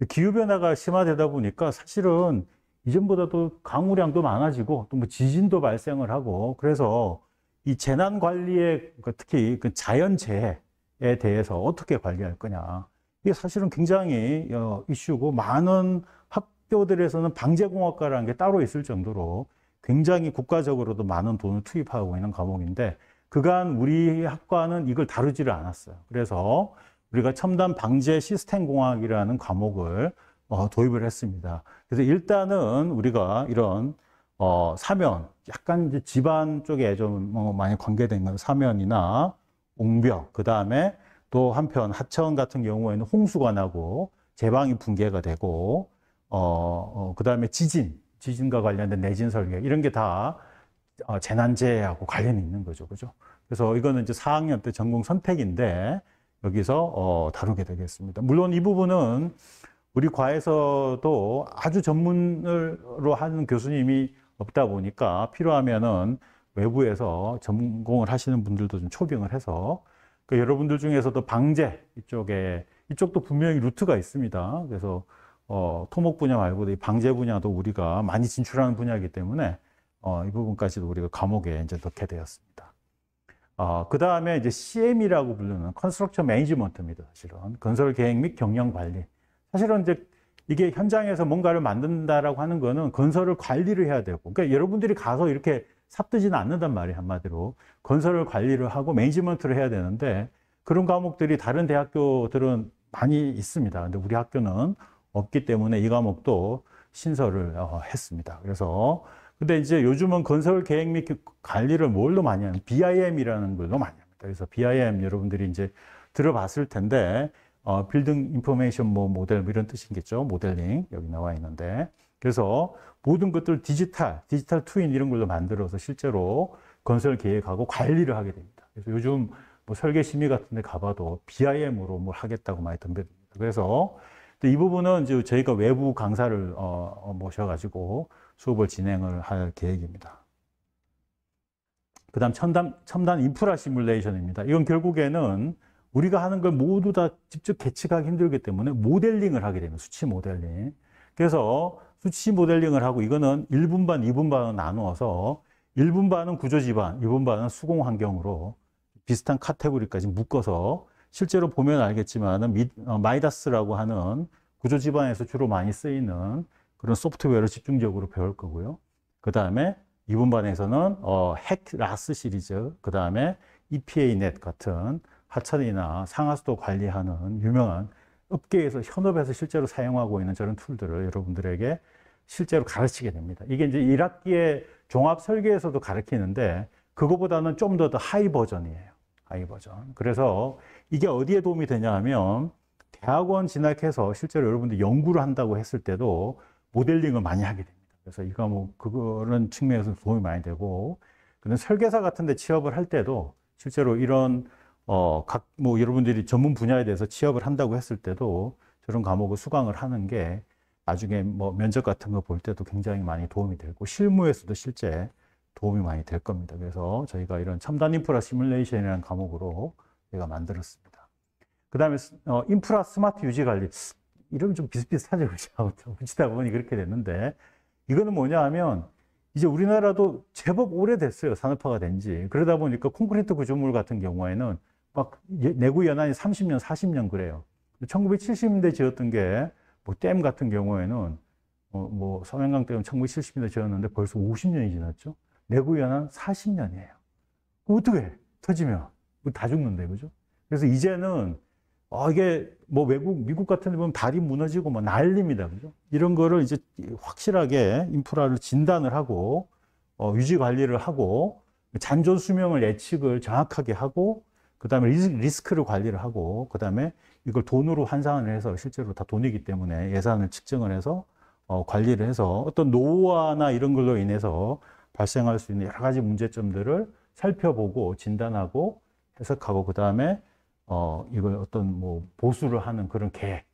기후변화가 심화되다 보니까 사실은 이전보다도 강우량도 많아지고 또 뭐 지진도 발생을 하고 그래서 이 재난 관리에 특히 그 자연재해에 대해서 어떻게 관리할 거냐. 이게 사실은 굉장히 이슈고 많은 학교들에서는 방재공학과라는 게 따로 있을 정도로 굉장히 국가적으로도 많은 돈을 투입하고 있는 과목인데 그간 우리 학과는 이걸 다루지를 않았어요. 그래서 우리가 첨단 방재 시스템 공학이라는 과목을 도입을 했습니다. 그래서 일단은 우리가 이런 사면, 약간 이제 집안 쪽에 좀 많이 관계된 건 사면이나 옹벽, 그 다음에 또 한편 하천 같은 경우에는 홍수가 나고 제방이 붕괴가 되고 그 다음에 지진과 관련된 내진 설계 이런 게 다 재난재해하고 관련이 있는 거죠, 그죠? 그래서 이거는 이제 4학년 때 전공 선택인데 여기서 다루게 되겠습니다. 물론 이 부분은 우리 과에서도 아주 전문으로 하는 교수님이 없다 보니까 필요하면은 외부에서 전공을 하시는 분들도 좀 초빙을 해서 여러분들 중에서도 방재 이쪽도 분명히 루트가 있습니다. 그래서 토목 분야 말고도 이 방재 분야도 우리가 많이 진출하는 분야이기 때문에 이 부분까지도 우리가 과목에 이제 넣게 되었습니다. 그 다음에 이제 CM이라고 부르는 컨스트럭션 매니지먼트입니다. 사실은 건설 계획 및 경영 관리. 사실은 이제 이게 현장에서 뭔가를 만든다라고 하는 거는 건설을 관리를 해야 되고, 그러니까 여러분들이 가서 이렇게 삽뜨지는 않는단 말이에요, 한마디로. 건설을 관리를 하고 매니지먼트를 해야 되는데 그런 과목들이 다른 대학교들은 많이 있습니다. 근데 우리 학교는 없기 때문에 이 과목도 신설을 했습니다. 그래서 근데 이제 요즘은 건설 계획 및 관리를 뭘로 많이 하냐면 BIM이라는 걸로 많이 합니다. 그래서 BIM 여러분들이 이제 들어봤을 텐데 빌딩 인포메이션 모델 이런 뜻이겠죠. 모델링 여기 나와 있는데 그래서 모든 것들 디지털 트윈 이런 걸로 만들어서 실제로 건설 계획하고 관리를 하게 됩니다. 그래서 요즘 뭐 설계 심의 같은 데 가봐도 BIM으로 뭘 하겠다고 많이 덤벼듭니다. 그래서 이 부분은 이제 저희가 외부 강사를 모셔가지고 수업을 진행을 할 계획입니다. 그 다음 첨단 인프라 시뮬레이션입니다. 이건 결국에는 우리가 하는 걸 모두 다 직접 계측하기 힘들기 때문에 모델링을 하게 됩니다. 수치 모델링. 그래서 수치 모델링을 하고 이거는 1분반, 2분반을 나누어서 1분반은 구조지반, 2분반은 수공 환경으로 비슷한 카테고리까지 묶어서 실제로 보면 알겠지만 마이다스라고 하는 구조지반에서 주로 많이 쓰이는 그런 소프트웨어를 집중적으로 배울 거고요. 그 다음에 2분반에서는 핵라스 시리즈, 그 다음에 EPA넷 같은 하천이나 상하수도 관리하는 유명한 업계에서 현업에서 실제로 사용하고 있는 저런 툴들을 여러분들에게 실제로 가르치게 됩니다. 이게 이제 1학기에 종합 설계에서도 가르치는데 그거보다는 좀 더 하이 버전이에요. 하이 버전. 그래서 이게 어디에 도움이 되냐 하면 대학원 진학해서 실제로 여러분들 연구를 한다고 했을 때도 모델링을 많이 하게 됩니다. 그래서 이 과목 그런 측면에서 도움이 많이 되고 그런 설계사 같은 데 취업을 할 때도 실제로 이런 여러분들이 전문 분야에 대해서 취업을 한다고 했을 때도 저런 과목을 수강을 하는 게 나중에 면접 같은 거 볼 때도 굉장히 많이 도움이 되고 실무에서도 실제 도움이 많이 될 겁니다. 그래서 저희가 이런 첨단 인프라 시뮬레이션이라는 과목으로 저희가 만들었습니다. 그 다음에 인프라 스마트 유지 관리. 이름이 좀 비슷비슷하죠. 붙이다 보니 그렇게 됐는데 이거는 뭐냐 하면 이제 우리나라도 제법 오래됐어요. 산업화가 된 지. 그러다 보니까 콘크리트 구조물 같은 경우에는 막 내구 연한이 30년, 40년 그래요. 1970년대 지었던 게 댐 같은 경우에는 서명강 댐은 1970년대 지었는데 벌써 50년이 지났죠. 내구 연한 40년이에요. 어떻게 해? 터지면 다 죽는데, 그죠? 그래서 이제는 이게 미국 같은 데 보면 다리 무너지고 난립니다, 그죠? 이런 거를 이제 확실하게 인프라를 진단을 하고 유지 관리를 하고 잔존 수명을 예측을 정확하게 하고 그 다음에 리스크를 관리를 하고 그 다음에 이걸 돈으로 환산을 해서 실제로 다 돈이기 때문에 예산을 측정을 해서 관리를 해서 어떤 노후화나 이런 걸로 인해서 발생할 수 있는 여러 가지 문제점들을 살펴보고 진단하고 해석하고 그 다음에 이걸 어떤 보수를 하는 그런 계획.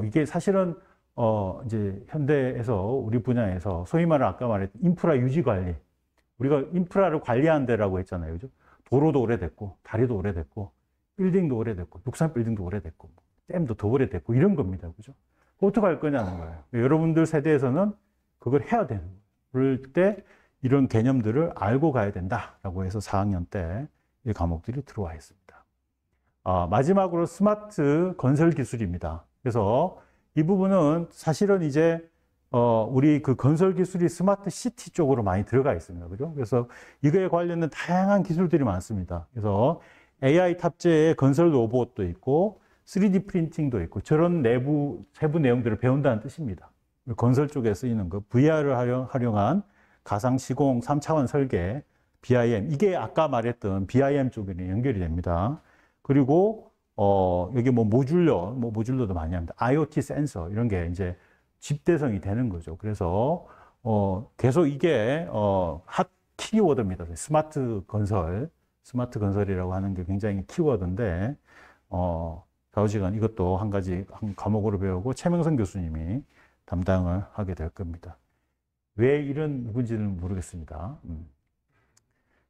이게 사실은 이제 현대에서 우리 분야에서 소위 말해 아까 말했던 인프라 유지 관리. 우리가 인프라를 관리하는 데라고 했잖아요, 그죠? 도로도 오래됐고, 다리도 오래됐고, 빌딩도 오래됐고, 육상 빌딩도 오래됐고, 댐도 더 오래됐고, 이런 겁니다. 그죠? 어떻게 할 거냐는 거예요. 여러분들 세대에서는 그걸 해야 되는 거예요. 그럴 때 이런 개념들을 알고 가야 된다라고 해서 4학년 때 이 과목들이 들어와 있습니다. 마지막으로 스마트 건설 기술입니다. 그래서 이 부분은 사실은 이제 우리 그 건설 기술이 스마트 시티 쪽으로 많이 들어가 있습니다. 그죠? 그래서 이거에 관련된 다양한 기술들이 많습니다. 그래서 AI 탑재의 건설 로봇도 있고 3D 프린팅도 있고 저런 내부 세부 내용들을 배운다는 뜻입니다. 건설 쪽에 쓰이는 거, VR을 활용한 가상 시공 3차원 설계, BIM, 이게 아까 말했던 BIM 쪽에는 연결이 됩니다. 그리고 여기 뭐 모듈러도 많이 합니다. IoT 센서 이런 게 이제 집대성이 되는 거죠. 그래서 계속 이게 핫 키워드입니다. 스마트 건설이라고 하는 게 굉장히 키워드인데 좌우지간 이것도 한 과목으로 배우고 최명선 교수님이 담당을 하게 될 겁니다. 왜 이런 누군지는 모르겠습니다.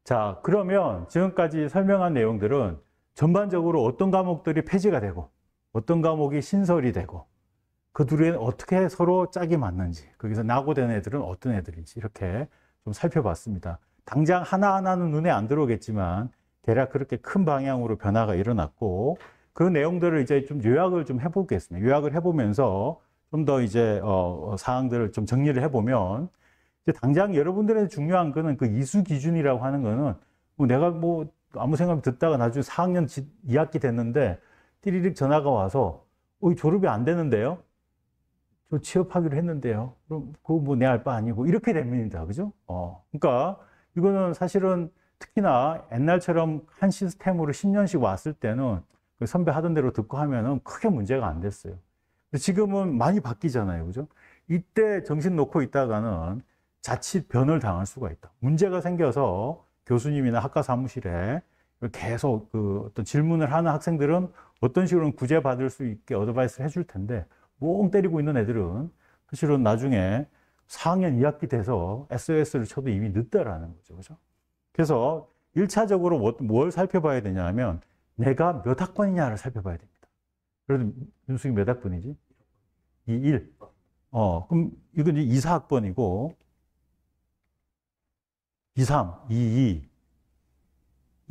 자, 그러면 지금까지 설명한 내용들은 전반적으로 어떤 과목들이 폐지가 되고 어떤 과목이 신설이 되고 그 둘이 어떻게 서로 짝이 맞는지, 거기서 낙오된 애들은 어떤 애들인지 이렇게 좀 살펴봤습니다. 당장 하나하나는 눈에 안 들어오겠지만 대략 그렇게 큰 방향으로 변화가 일어났고 그 내용들을 이제 좀 요약을 좀 해보겠습니다. 요약을 해보면서 좀 더 이제 사항들을 좀 정리를 해보면 이제 당장 여러분들의 중요한 거는 그 이수 기준이라고 하는 거는 내가 뭐 아무 생각 없이 듣다가 나중에 4학년 2학기 됐는데 띠리릭 전화가 와서 졸업이 안 되는데요? 저 취업하기로 했는데요. 그럼 그거 뭐 내 알 바 아니고 이렇게 됩니다. 그죠? 그러니까 이거는 사실은 특히나 옛날처럼 한 시스템으로 10년씩 왔을 때는 그 선배 하던 대로 듣고 하면은 크게 문제가 안 됐어요. 근데 지금은 많이 바뀌잖아요. 그죠? 이때 정신 놓고 있다가는 자칫 변을 당할 수가 있다. 문제가 생겨서 교수님이나 학과 사무실에 계속 그 어떤 질문을 하는 학생들은 어떤 식으로 구제받을 수 있게 어드바이스를 해줄 텐데 멍 때리고 있는 애들은 사실은 나중에 4학년 2학기 돼서 SOS를 쳐도 이미 늦다라는 거죠. 그죠? 그래서 1차적으로 뭘 살펴봐야 되냐면 내가 몇 학번이냐를 살펴봐야 됩니다. 그래도 윤숙이 몇 학번이지? 21. 그럼 이건 이제 2, 4학번이고 23, 22,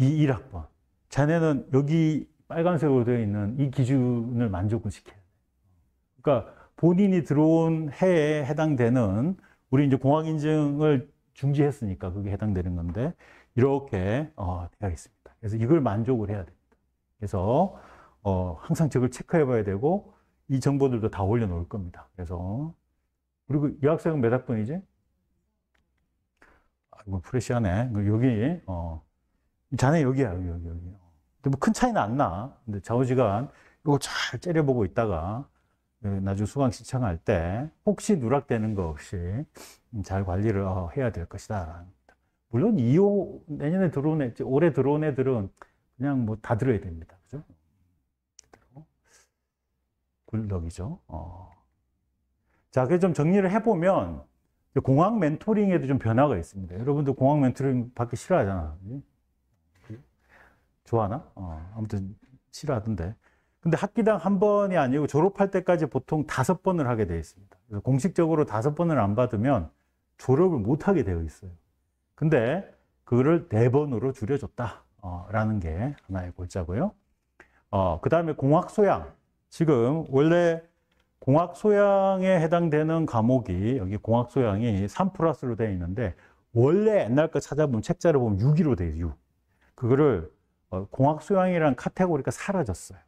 21학번. 자네는 여기 빨간색으로 되어 있는 이 기준을 만족을 시켜야 돼. 그러니까 본인이 들어온 해에 해당되는 우리 이제 공학인증을 중지했으니까 그게 해당되는 건데 이렇게 되어 있습니다. 그래서 이걸 만족을 해야 됩니다. 그래서 항상 저걸 체크해 봐야 되고 이 정보들도 다 올려놓을 겁니다. 그래서 그리고 이 학생은 몇 학번이지? 아이고 프레시하네. 여기 자네 여기야 여기. 근데 뭐 큰 차이는 안 나. 근데 좌우지간 이거 잘 째려보고 있다가 나중에 수강 신청할 때 혹시 누락되는 거 없이 잘 관리를 해야 될 것이다. 물론 2호 내년에 들어온 애, 올해 들어온 애들은 그냥 뭐 다 들어야 됩니다. 그죠? 굴덕이죠. 자, 그래서 좀 정리를 해보면 공학 멘토링에도 좀 변화가 있습니다. 여러분들 공학 멘토링 받기 싫어하잖아. 좋아하나? 아무튼 싫어하던데. 근데 학기당 한 번이 아니고 졸업할 때까지 보통 5번을 하게 되어 있습니다. 그래서 공식적으로 5번을 안 받으면 졸업을 못 하게 되어 있어요. 근데 그거를 4번으로 줄여줬다. 라는 게 하나의 골자고요. 그 다음에 공학 소양. 지금 원래 공학 소양에 해당되는 과목이 여기 공학 소양이 3+로 되어 있는데 원래 옛날 거 찾아보면 책자를 보면 6으로 되어 있어요. 6. 그거를 공학 소양이라는 카테고리가 사라졌어요.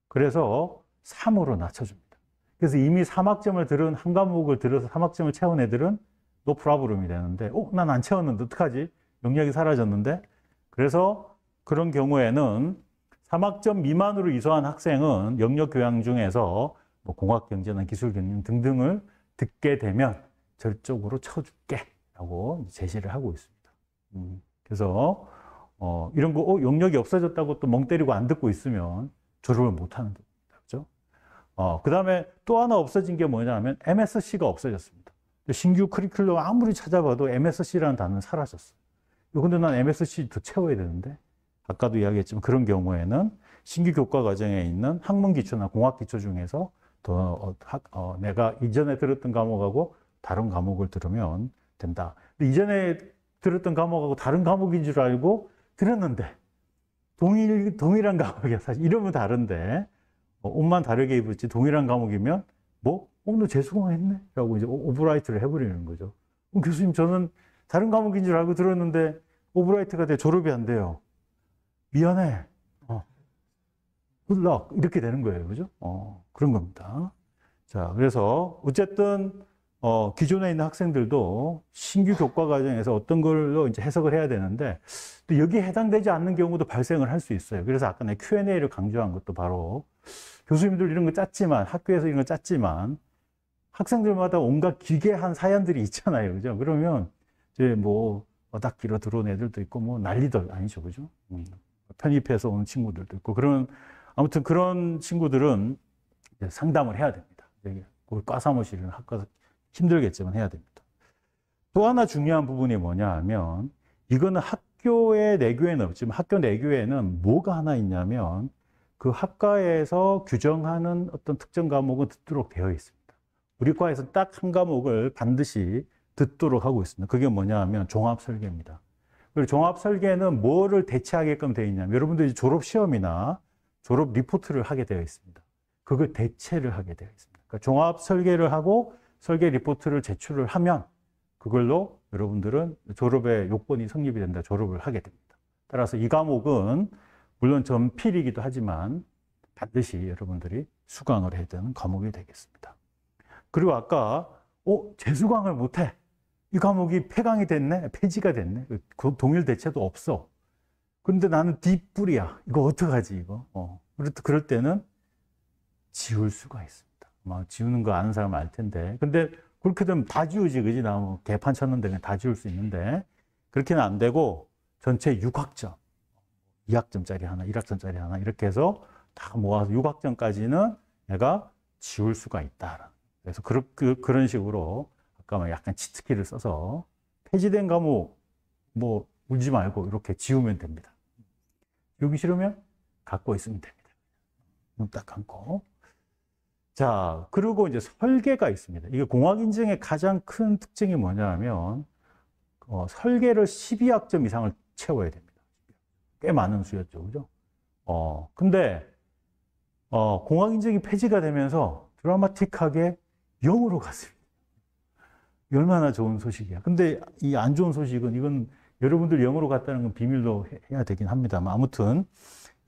그래서 3으로 낮춰줍니다. 그래서 이미 3학점을 들은 한 과목을 들어서 3학점을 채운 애들은 노 프라브럼이 되는데 난 안 채웠는데 어떡하지? 영역이 사라졌는데 그래서 그런 경우에는 3학점 미만으로 이수한 학생은 영역 교양 중에서 뭐 공학 경제나 기술 경영 등등을 듣게 되면 저쪽으로 쳐줄게 라고 제시를 하고 있습니다. 그래서 이런 거 영역이 없어졌다고 또 멍 때리고 안 듣고 있으면 졸업을 못 하는 겁니다. 그죠? 그 다음에 또 하나 없어진 게 뭐냐면 MSC가 없어졌습니다. 신규 커리큘럼 아무리 찾아봐도 MSC라는 단어는 사라졌어요. 근데 난 MSC 더 채워야 되는데 아까도 이야기했지만 그런 경우에는 신규 교과 과정에 있는 학문 기초나 공학 기초 중에서 더 내가 이전에 들었던 과목하고 다른 과목을 들으면 된다. 근데 이전에 들었던 과목하고 다른 과목인 줄 알고 들었는데 동일한 과목이야. 사실 이름은 다른데 옷만 다르게 입었지 동일한 과목이면 뭐? 너 재수강했네? 라고 이제 오브라이트를 해버리는 거죠. 교수님 저는 다른 과목인 줄 알고 들었는데 오브라이트가 돼 졸업이 안 돼요. 미안해. 굿럭 이렇게 되는 거예요. 그죠? 그런 겁니다. 자, 그래서 어쨌든 기존에 있는 학생들도 신규 교과 과정에서 어떤 걸로 이제 해석을 해야 되는데 또 여기에 해당되지 않는 경우도 발생을 할 수 있어요. 그래서 아까 내 Q&A를 강조한 것도 바로 교수님들 이런 거 짰지만 학교에서 이런 거 짰지만 학생들마다 온갖 기괴한 사연들이 있잖아요. 그죠? 그러면 이제 뭐 어닥기로 들어온 애들도 있고 뭐 난리도 아니죠. 그죠? 편입해서 오는 친구들도 있고 그런 아무튼 그런 친구들은 이제 상담을 해야 됩니다. 그걸 과사무실은 학과에서 힘들겠지만 해야 됩니다. 또 하나 중요한 부분이 뭐냐 하면 이거는 학교의 내교에는 없지만 학교 내교에는 뭐가 하나 있냐면 그 학과에서 규정하는 어떤 특정 과목은 듣도록 되어 있습니다. 우리 과에서 딱 한 과목을 반드시 듣도록 하고 있습니다. 그게 뭐냐 하면 종합설계입니다. 그리고 종합설계는 뭐를 대체하게끔 되어 있냐면 여러분들이 졸업시험이나 졸업 리포트를 하게 되어 있습니다. 그걸 대체를 하게 되어 있습니다. 그러니까 종합설계를 하고 설계 리포트를 제출을 하면 그걸로 여러분들은 졸업의 요건이 성립이 된다. 졸업을 하게 됩니다. 따라서 이 과목은 물론 전필이기도 하지만 반드시 여러분들이 수강을 해야 되는 과목이 되겠습니다. 그리고 아까 재수강을 못해. 이 과목이 폐강이 됐네. 폐지가 됐네. 동일 대체도 없어. 근데 나는 뒷불이야. 이거 어떡하지 이거. 그럴 때는 지울 수가 있습니다. 아마 지우는 거 아는 사람 알 텐데. 근데 그렇게 되면 다 지우지, 그지? 나 뭐 개판 쳤는데 그냥 다 지울 수 있는데 그렇게는 안 되고 전체 6학점, 2학점짜리 하나, 1학점짜리 하나 이렇게 해서 다 모아서 6학점까지는 내가 지울 수가 있다. 그래서 그런 식으로 아까 약간 치트키를 써서 폐지된 과목 뭐 울지 말고 이렇게 지우면 됩니다. 지우기 싫으면 갖고 있으면 됩니다. 눈 딱 감고. 자, 그리고 이제 설계가 있습니다. 이게 공학인증의 가장 큰 특징이 뭐냐 하면, 설계를 12학점 이상을 채워야 됩니다. 꽤 많은 수였죠. 그죠? 근데, 공학인증이 폐지가 되면서 드라마틱하게 0으로 갔습니다. 얼마나 좋은 소식이야. 근데 이 안 좋은 소식은 이건 여러분들 0으로 갔다는 건 비밀로 해야 되긴 합니다만 아무튼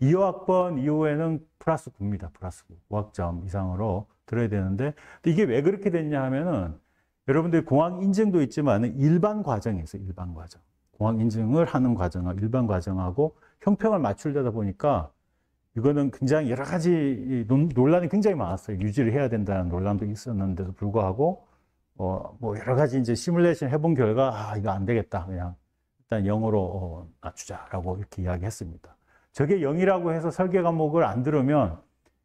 2학번 이후에는 플러스 9입니다. 플러스 9. 5학점 이상으로 들어야 되는데 이게 왜 그렇게 됐냐 하면은 여러분들 공학 인증도 있지만 일반 과정이 있어요. 일반 과정. 공학 인증을 하는 과정하고 일반 과정하고 형평을 맞추려다 보니까 이거는 굉장히 여러 가지 논란이 굉장히 많았어요. 유지를 해야 된다는 논란도 있었는데도 불구하고 뭐 여러 가지 이제 시뮬레이션 해본 결과 이거 안 되겠다. 그냥 일단 0으로 낮추자라고 이렇게 이야기했습니다. 저게 0이라고 해서 설계 과목을 안 들으면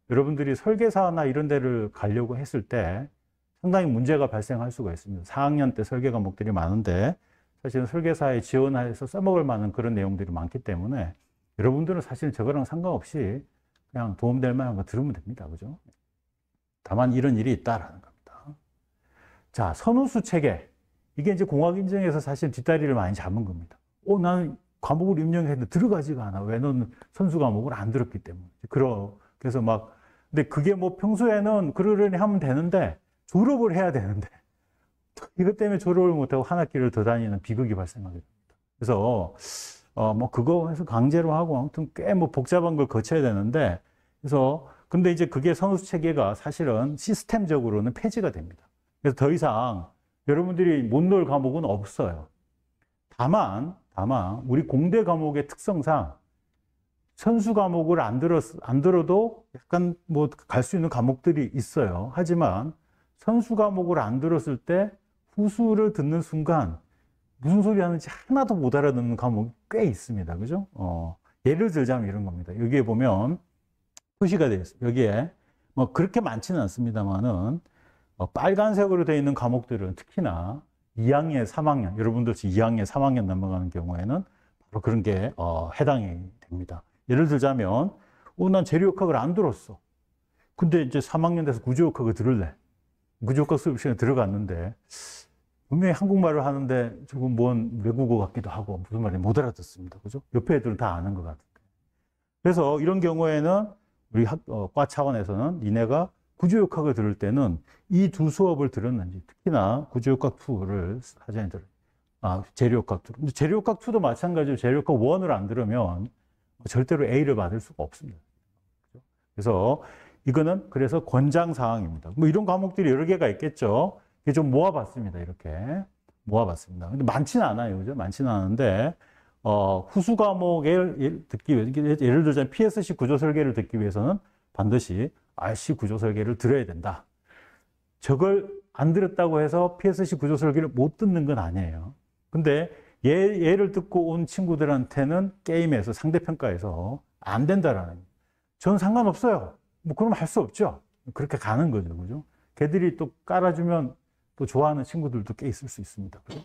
여러분들이 설계사나 이런 데를 가려고 했을 때 상당히 문제가 발생할 수가 있습니다. 4학년 때 설계 과목들이 많은데 사실은 설계사에 지원해서 써먹을 만한 그런 내용들이 많기 때문에 여러분들은 사실 저거랑 상관없이 그냥 도움될 만한 거 들으면 됩니다. 그죠? 다만 이런 일이 있다라는 겁니다. 자, 선우수 체계. 이게 이제 공학인증에서 사실 뒷다리를 많이 잡은 겁니다. 나는 과목을 임명했는데 들어가지가 않아. 왜 너는 선수 과목을 안 들었기 때문에. 그래서 근데 그게 뭐 평소에는 그러려니 하면 되는데 졸업을 해야 되는데 이것 때문에 졸업을 못하고 한 학기를 더 다니는 비극이 발생하게 됩니다. 그래서 뭐 그거 해서 강제로 하고 아무튼 꽤 뭐 복잡한 걸 거쳐야 되는데 그래서 근데 이제 그게 선우수 체계가 사실은 시스템적으로는 폐지가 됩니다. 그래서 더 이상 여러분들이 못 넣을 과목은 없어요. 다만 우리 공대 과목의 특성상 선수 과목을 안 들어도 약간 뭐 갈 수 있는 과목들이 있어요. 하지만 선수 과목을 안 들었을 때 후수를 듣는 순간 무슨 소리 하는지 하나도 못 알아듣는 과목이 꽤 있습니다. 그죠? 예를 들자면 이런 겁니다. 여기에 보면 표시가 되어 있어요. 여기에 뭐 그렇게 많지는 않습니다만은 빨간색으로 되어 있는 과목들은 특히나 2학년, 3학년, 여러분들 2학년, 3학년 넘어가는 경우에는 바로 그런 게 해당이 됩니다. 예를 들자면 난 재료역학을 안 들었어. 근데 이제 3학년 돼서 구조역학을 들을래. 구조역학 수업 시간에 들어갔는데 분명히 한국말을 하는데 조금 뭔 외국어 같기도 하고 무슨 말인지 못 알아듣습니다. 그죠? 옆에 애들은 다 아는 것 같은데. 그래서 이런 경우에는 우리 과 차원에서는 니네가 구조역학을 들을 때는 이 두 수업을 들었는지, 특히나 구조역학 2를 사전에 들어요. 재료역학 2. 근데 재료역학 2도 마찬가지로 재료역학 1을 안 들으면 절대로 A를 받을 수가 없습니다. 그래서 이거는 그래서 권장 사항입니다. 뭐 이런 과목들이 여러 개가 있겠죠. 이게 좀 모아봤습니다. 이렇게 모아봤습니다. 근데 많지는 않아요, 그죠? 많지는 않은데 후수 과목을 듣기 위해서, 예를 들자면 PSC 구조 설계를 듣기 위해서는 반드시 RC 구조 설계를 들어야 된다. 저걸 안 들었다고 해서 PSC 구조 설계를 못 듣는 건 아니에요. 근데 얘를 듣고 온 친구들한테는 게임에서 상대평가에서 안 된다라는. 저는 상관없어요. 뭐 그럼 할 수 없죠. 그렇게 가는 거죠, 그죠? 걔들이 또 깔아주면 또 좋아하는 친구들도 꽤 있을 수 있습니다. 그죠?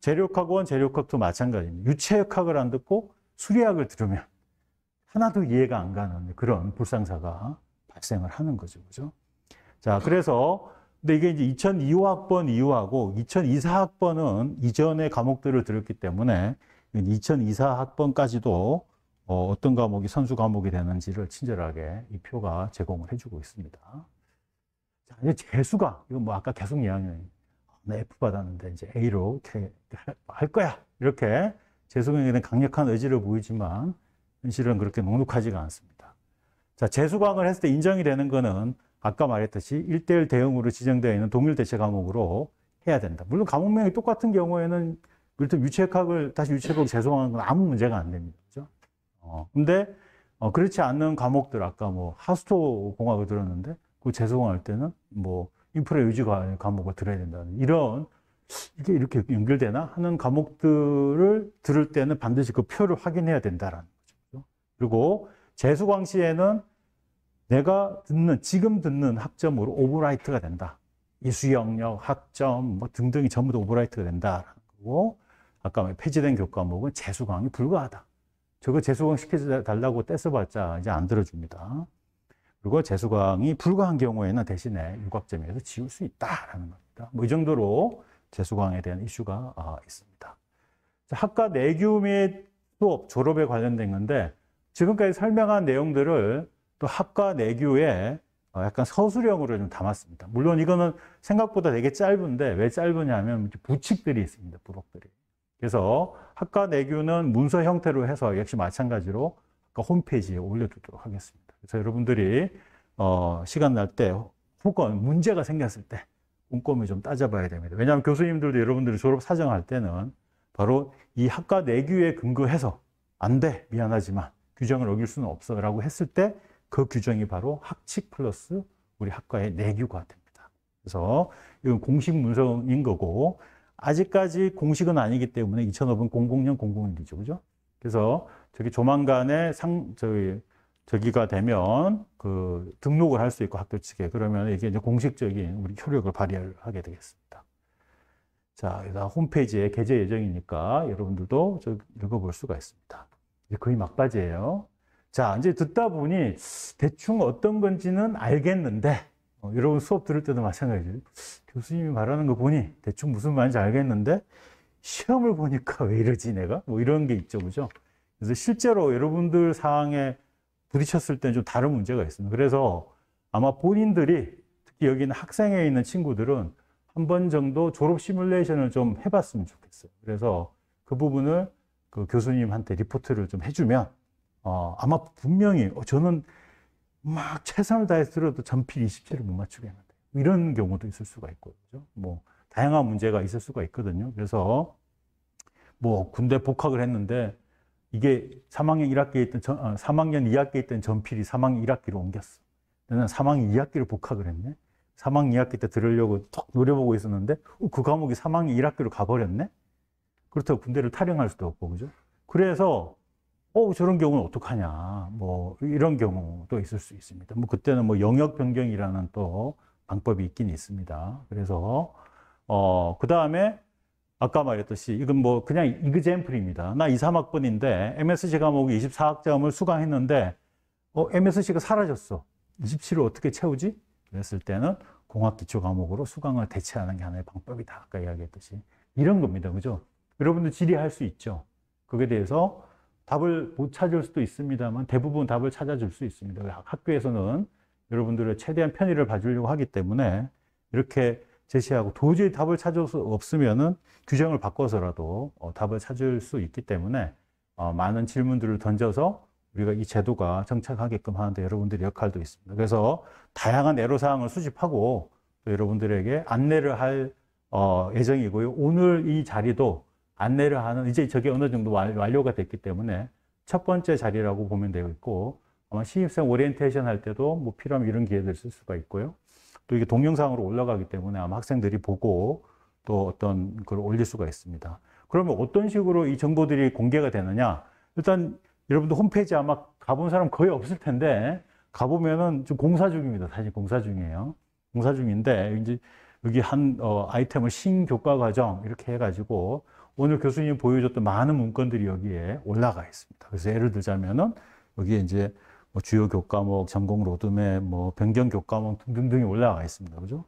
재료학원, 재료학도 마찬가지입니다. 유체역학을 안 듣고 수리학을 들으면 하나도 이해가 안 가는 그런 불상사가 발생을 하는 거죠, 그죠? 자, 그래서 근데 이게 이제 2002학번 이후하고 2024학번은 이전의 과목들을 들었기 때문에 2024학번까지도 어떤 과목이 선수 과목이 되는지를 친절하게 이 표가 제공을 해주고 있습니다. 자, 이제 재수강. 이건 뭐 아까 계속 이야기해요. 나 F 받았는데 이제 A로 이렇게 할 거야. 이렇게 재수강에 대한 강력한 의지를 보이지만 현실은 그렇게 넉넉하지가 않습니다. 자, 재수강을 했을 때 인정이 되는 거는 아까 말했듯이 1:1 대응으로 지정되어 있는 동일 대체 과목으로 해야 된다. 물론 과목명이 똑같은 경우에는 일단 유체역학을 다시 유체역학으로 재수강하는 건 아무 문제가 안 됩니다. 그죠? 근데 그렇지 않는 과목들, 아까 뭐 하수도 공학을 들었는데 그 재수강할 때는 뭐 인프라 유지 과목을 들어야 된다는 이런, 이게 이렇게 연결되나 하는 과목들을 들을 때는 반드시 그 표를 확인해야 된다라는 거죠. 그리고 재수강 시에는 내가 지금 듣는 학점으로 오버라이트가 된다. 이수 영역, 학점 뭐 등등이 전부 다 오버라이트가 된다라는 거고, 아까 폐지된 교과목은 재수강이 불가하다. 저거 재수강 시켜달라고 떼써봤자 이제 안 들어줍니다. 그리고 재수강이 불가한 경우에는 대신에 육학점에서 지울 수 있다라는 겁니다. 뭐 이 정도로 재수강에 대한 이슈가 있습니다. 학과 내규 및 수업, 졸업에 관련된 건데, 지금까지 설명한 내용들을 또 학과 내규에 약간 서술형으로 좀 담았습니다. 물론 이거는 생각보다 되게 짧은데, 왜 짧으냐면 부칙들이 있습니다. 부록들이. 그래서 학과 내규는 문서 형태로 해서 역시 마찬가지로 아까 홈페이지에 올려두도록 하겠습니다. 그래서 여러분들이 시간 날 때 혹은 문제가 생겼을 때 꼼꼼히 좀 따져봐야 됩니다. 왜냐하면 교수님들도 여러분들이 졸업 사정할 때는 바로 이 학과 내규에 근거해서 안 돼, 미안하지만 규정을 어길 수는 없어 라고 했을 때 그 규정이 바로 학칙 플러스 우리 학과의 내규가 됩니다. 그래서 이건 공식 문서인 거고, 아직까지 공식은 아니기 때문에 2005년 00년 00일이죠. 그죠? 그래서 저기 조만간에 저기가 되면 그 등록을 할 수 있고 학교 측에, 그러면 이게 이제 공식적인 우리 효력을 발휘하게 되겠습니다. 자, 여기다 홈페이지에 게재 예정이니까 여러분들도 읽어볼 수가 있습니다. 이제 거의 막바지예요. 자, 이제 듣다 보니 대충 어떤 건지는 알겠는데, 여러분 수업 들을 때도 마찬가지예요. 교수님이 말하는 거 보니 대충 무슨 말인지 알겠는데 시험을 보니까 왜 이러지 내가? 뭐 이런 게 있죠, 그죠? 그래서 실제로 여러분들 상황에 부딪혔을 때는 좀 다른 문제가 있습니다. 그래서 아마 본인들이, 특히 여기 있는 학생에 있는 친구들은 한 번 정도 졸업 시뮬레이션을 좀 해봤으면 좋겠어요. 그래서 그 부분을 그 교수님한테 리포트를 좀 해주면 아마 분명히 저는 막 최선을 다해서 들어도 전필 27을 못 맞추겠는데, 이런 경우도 있을 수가 있고, 그죠? 뭐 다양한 문제가 있을 수가 있거든요. 그래서 뭐 군대 복학을 했는데 이게 3학년 1학기에 있던 3학년 2학기에 있던 전필이 3학년 1학기로 옮겼어. 나는 3학년 2학기를 복학을 했네. 3학년 2학기 때 들으려고 톡 노려보고 있었는데 그 과목이 3학년 1학기로 가버렸네. 그렇다고 군대를 탈영할 수도 없고, 그죠? 그래서 저런 경우는 어떡하냐, 뭐 이런 경우도 있을 수 있습니다. 뭐 그때는 뭐 영역 변경이라는 또 방법이 있긴 있습니다. 그래서 그 다음에 아까 말했듯이 이건 뭐 그냥 이그젠플입니다. 나 2, 3학번인데 MSC 과목이 24학점을 수강했는데 MSC가 사라졌어. 27을 어떻게 채우지? 그랬을 때는 공학 기초 과목으로 수강을 대체하는 게 하나의 방법이다. 아까 이야기했듯이. 이런 겁니다. 그죠? 여러분들 지리할 수 있죠. 그에 대해서 답을 못 찾을 수도 있습니다만 대부분 답을 찾아줄 수 있습니다. 학교에서는 여러분들의 최대한 편의를 봐주려고 하기 때문에 이렇게 제시하고 도저히 답을 찾을 수 없으면은 규정을 바꿔서라도 답을 찾을 수 있기 때문에 많은 질문들을 던져서 우리가 이 제도가 정착하게끔 하는데 여러분들의 역할도 있습니다. 그래서 다양한 애로사항을 수집하고 또 여러분들에게 안내를 할 예정이고요. 오늘 이 자리도 안내를 하는, 이제 저게 어느 정도 완료가 됐기 때문에 첫 번째 자리라고 보면 되고 있고, 아마 신입생 오리엔테이션 할 때도 뭐 필요하면 이런 기회들 쓸 수가 있고요. 또 이게 동영상으로 올라가기 때문에 아마 학생들이 보고 또 어떤 걸 올릴 수가 있습니다. 그러면 어떤 식으로 이 정보들이 공개가 되느냐? 일단 여러분들 홈페이지 아마 가본 사람 거의 없을 텐데, 가보면은 좀 공사 중입니다. 사실 공사 중이에요. 공사 중인데, 이제 여기 한 아이템을 신교과 과정 이렇게 해가지고 오늘 교수님이 보여줬던 많은 문건들이 여기에 올라가 있습니다. 그래서 예를 들자면은 여기에 이제 뭐 주요 교과목, 전공 로드맵, 뭐 변경 교과목 등등등이 올라가 있습니다. 그죠?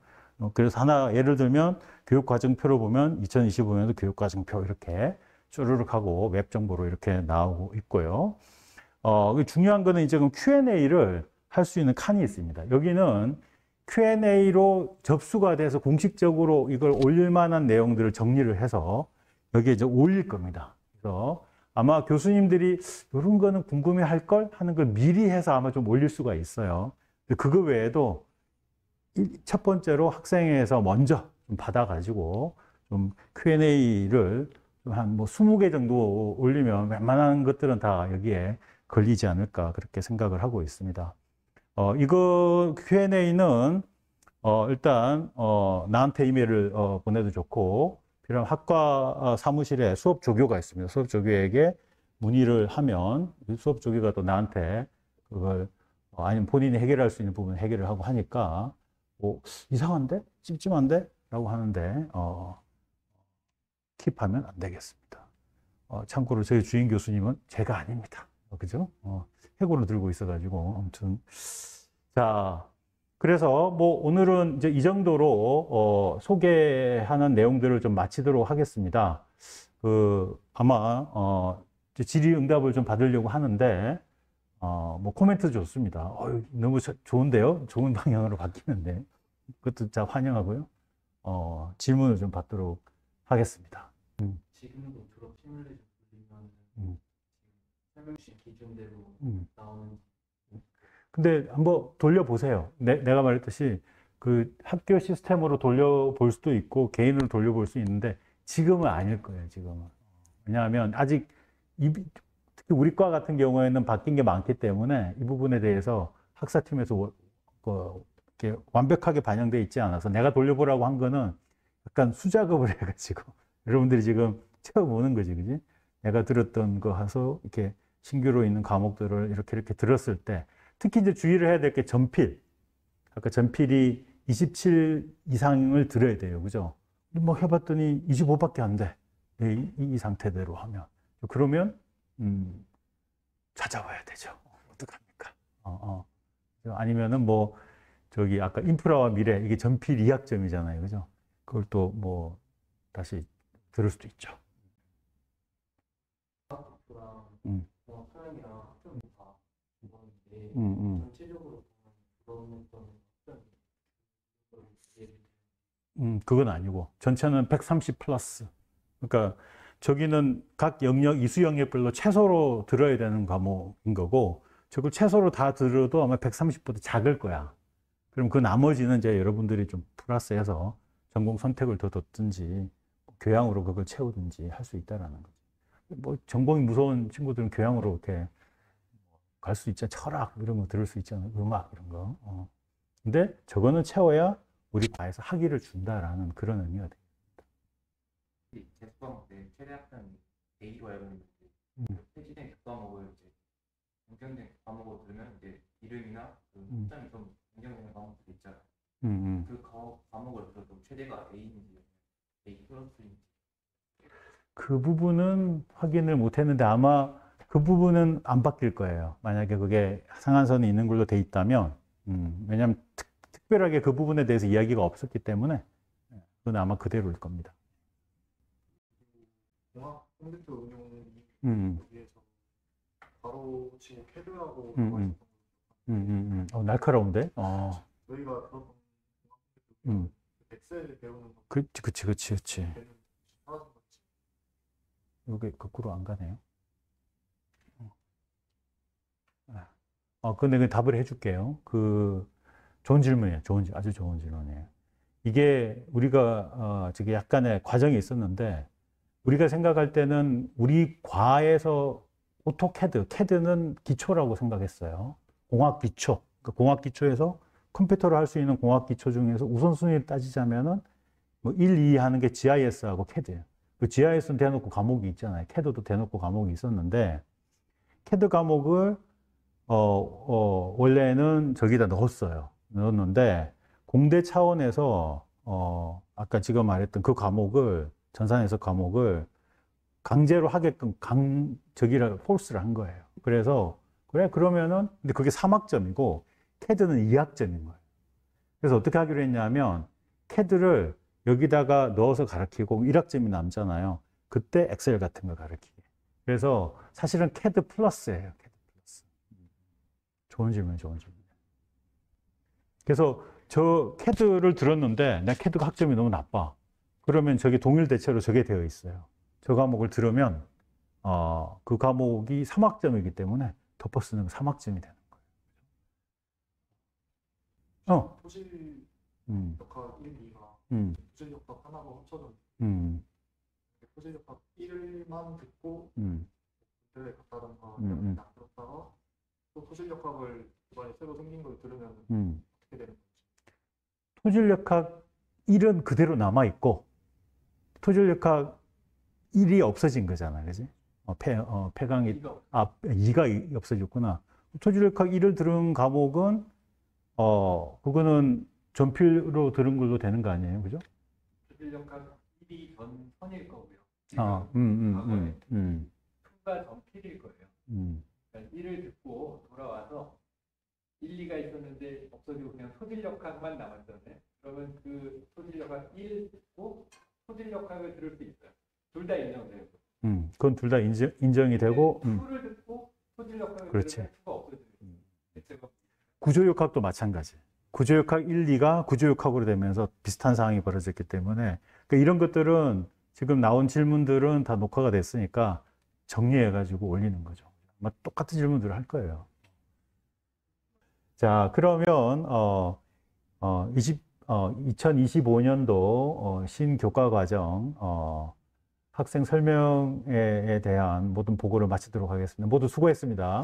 그래서 하나 예를 들면 교육과정표로 보면 2025년도 교육과정표 이렇게 쭈르륵 하고 웹 정보로 이렇게 나오고 있고요. 중요한 거는 이제 Q&A를 할 수 있는 칸이 있습니다. 여기는 Q&A로 접수가 돼서 공식적으로 이걸 올릴 만한 내용들을 정리를 해서 여기에 이제 올릴 겁니다. 그래서 아마 교수님들이 이런 거는 궁금해 할 걸 하는 걸 미리 해서 아마 좀 올릴 수가 있어요. 그거 외에도 첫 번째로 학생회에서 먼저 좀 받아가지고 좀 Q&A를 한 뭐 20개 정도 올리면 웬만한 것들은 다 여기에 걸리지 않을까 그렇게 생각을 하고 있습니다. 이거 Q&A는 일단 나한테 이메일을 보내도 좋고 필요한 학과 사무실에 수업 조교가 있습니다. 수업 조교에게 문의를 하면 수업 조교가 또 나한테 그걸 아니면 본인이 해결할 수 있는 부분 해결을 하고 하니까 뭐 이상한데? 찜찜한데? 라고 하는데 킵하면 안 되겠습니다. 참고로 저희 주임 교수님은 제가 아닙니다. 그죠? 해고를 들고 있어가지고 아무튼 자 그래서 뭐 오늘은 이제 이 정도로 소개하는 내용들을 좀 마치도록 하겠습니다. 아마 이제 질의응답을 좀 받으려고 하는데 뭐 코멘트 좋습니다. 너무 좋은데요? 좋은 방향으로 바뀌는데 그것도 자 환영하고요. 질문을 좀 받도록 하겠습니다. 지금도 졸업 시뮬레이션 돌리면 설명 주신 기준대로 나오는. 근데 한번 돌려보세요. 내가 말했듯이 그 학교 시스템으로 돌려볼 수도 있고 개인으로 돌려볼 수 있는데 지금은 아닐 거예요. 지금은. 왜냐하면 아직 특히 우리 과 같은 경우에는 바뀐 게 많기 때문에 이 부분에 대해서 학사팀에서 이렇게 완벽하게 반영되어 있지 않아서 내가 돌려보라고 한 거는 약간 수작업을 해가지고 여러분들이 지금 처음 오는 거지, 그지? 내가 들었던 거 해서 이렇게 신규로 있는 과목들을 이렇게 들었을 때 특히 이제 주의를 해야 될 게 전필. 아까 전필이 27 이상을 들어야 돼요. 그죠? 뭐 해봤더니 25밖에 안 돼. 이 상태대로 하면. 그러면, 찾아봐야 되죠. 어떡합니까? 아니면은 뭐, 아까 인프라와 미래, 이게 전필 2학점이잖아요. 그죠? 그걸 또 뭐, 다시 들을 수도 있죠. 전체적으로 보면 그건 아니고 전체는 130 플러스. 그러니까 저기는 각 영역 이수 영역별로 최소로 들어야 되는 과목인 거고 저걸 최소로 다 들어도 아마 130보다 작을 거야. 그럼 그 나머지는 이제 여러분들이 좀 플러스해서 전공 선택을 더 뒀든지 교양으로 그걸 채우든지 할 수 있다라는 거죠. 뭐 전공이 무서운 친구들은 교양으로 이렇게 갈 수 있잖아. 철학 이런 거 들을 수 있잖아. 음악 이런 거. 근데 저거는 채워야 우리 과에서 학위를 준다라는 그런 의미가 됩니다. 재수과목 때 최대 학점 A로 알고 있는데 폐지된 교과목을 이제 변경된 과목으로 들으면 이제 이름이나 그 학점이 좀 변경되는 과목도 있잖아요. 그 과목을 들어도 최대가 A인지 A 플러스인지 그 부분은 확인을 못 했는데 아마 그 부분은 안 바뀔 거예요. 만약에 그게 상한선이 있는 걸로 돼 있다면 왜냐하면 특별하게 그 부분에 대해서 이야기가 없었기 때문에 그건 아마 그대로일 겁니다. 공학 컴퓨터 응용이 음. 위해서 바로 치고 캐드라고 날카로운데? 저희가 들었던 음. 엑셀 배우는 거 그치. 사라진 거지. 여기 거꾸로 안 가네요. 근데 그 답을 해줄게요. 좋은 질문이에요. 아주 좋은 질문이에요. 이게 우리가 저기 약간의 과정이 있었는데 우리가 생각할 때는 우리 과에서 캐드는 기초라고 생각했어요. 공학 기초. 그러니까 공학 기초에서 컴퓨터로 할 수 있는 공학 기초 중에서 우선순위를 따지자면은 뭐 1, 2 하는 게 GIS하고 CAD예요. 그 GIS는 대놓고 과목이 있잖아요. CAD도 대놓고 과목이 있었는데 CAD 과목을 원래는 저기다 넣었는데 공대 차원에서 아까 지금 말했던 그 과목을 전산해석 과목을 강제로 하게끔 포스를 한 거예요. 그래서 그러면은 근데 그게 3학점이고 CAD는 2학점인 거예요. 그래서 어떻게 하기로 했냐면 CAD를 여기다가 넣어서 가르치고 1학점이 남잖아요. 그때 엑셀 같은 거 가르치게. 그래서 사실은 CAD 플러스예요. CAD 플러스. 좋은 질문. 그래서 저 CAD를 들었는데 내 CAD가 학점이 너무 나빠. 그러면 저게 동일 대체로 저게 되어 있어요. 저 과목을 들으면 그 과목이 3학점이기 때문에 덮어 쓰는 3학점이 되는 거예요. 토실 역학 1, 2가 토실 역학 하나로 합쳐졌는데 토실 역학 1만 듣고 군대에 갔다던가 딱 들었다가 또 토실 역학을 이번에 새로 생긴 걸 들으면 어떻게 되는 거지? 토질역학 1은 그대로 남아있고 토질역학 1이 없어진 거잖아, 그지? 폐강이 2가 없어졌구나. 토질역학 1을 들은 과목은 그거는 전필로 들은 걸로 되는 거 아니에요, 그죠? 토질역학 1이 전 선일 거고요. 과거에 2가 전필일 거예요. 그러니까 1을 듣고 돌아와서 1, 2가 있었는데 없어지고 그냥 토질역학만 남았잖아요. 그러면 그 토질역학 1 듣고 토질역학을 들을 수 있어요. 둘 다 인정돼요. 그건 둘 다 인정이 되고 2를 듣고 토질역학을 그렇지. 들으면 2가 없어져요. 구조역학도 마찬가지. 구조역학 1, 2가 구조역학으로 되면서 비슷한 상황이 벌어졌기 때문에 그러니까 이런 것들은 지금 나온 질문들은 다 녹화가 됐으니까 정리해가지고 올리는 거죠. 아마 똑같은 질문들을 할 거예요. 자, 그러면 2025년도 신교과 과정 학생 설명에 대한 모든 보고를 마치도록 하겠습니다. 모두 수고했습니다.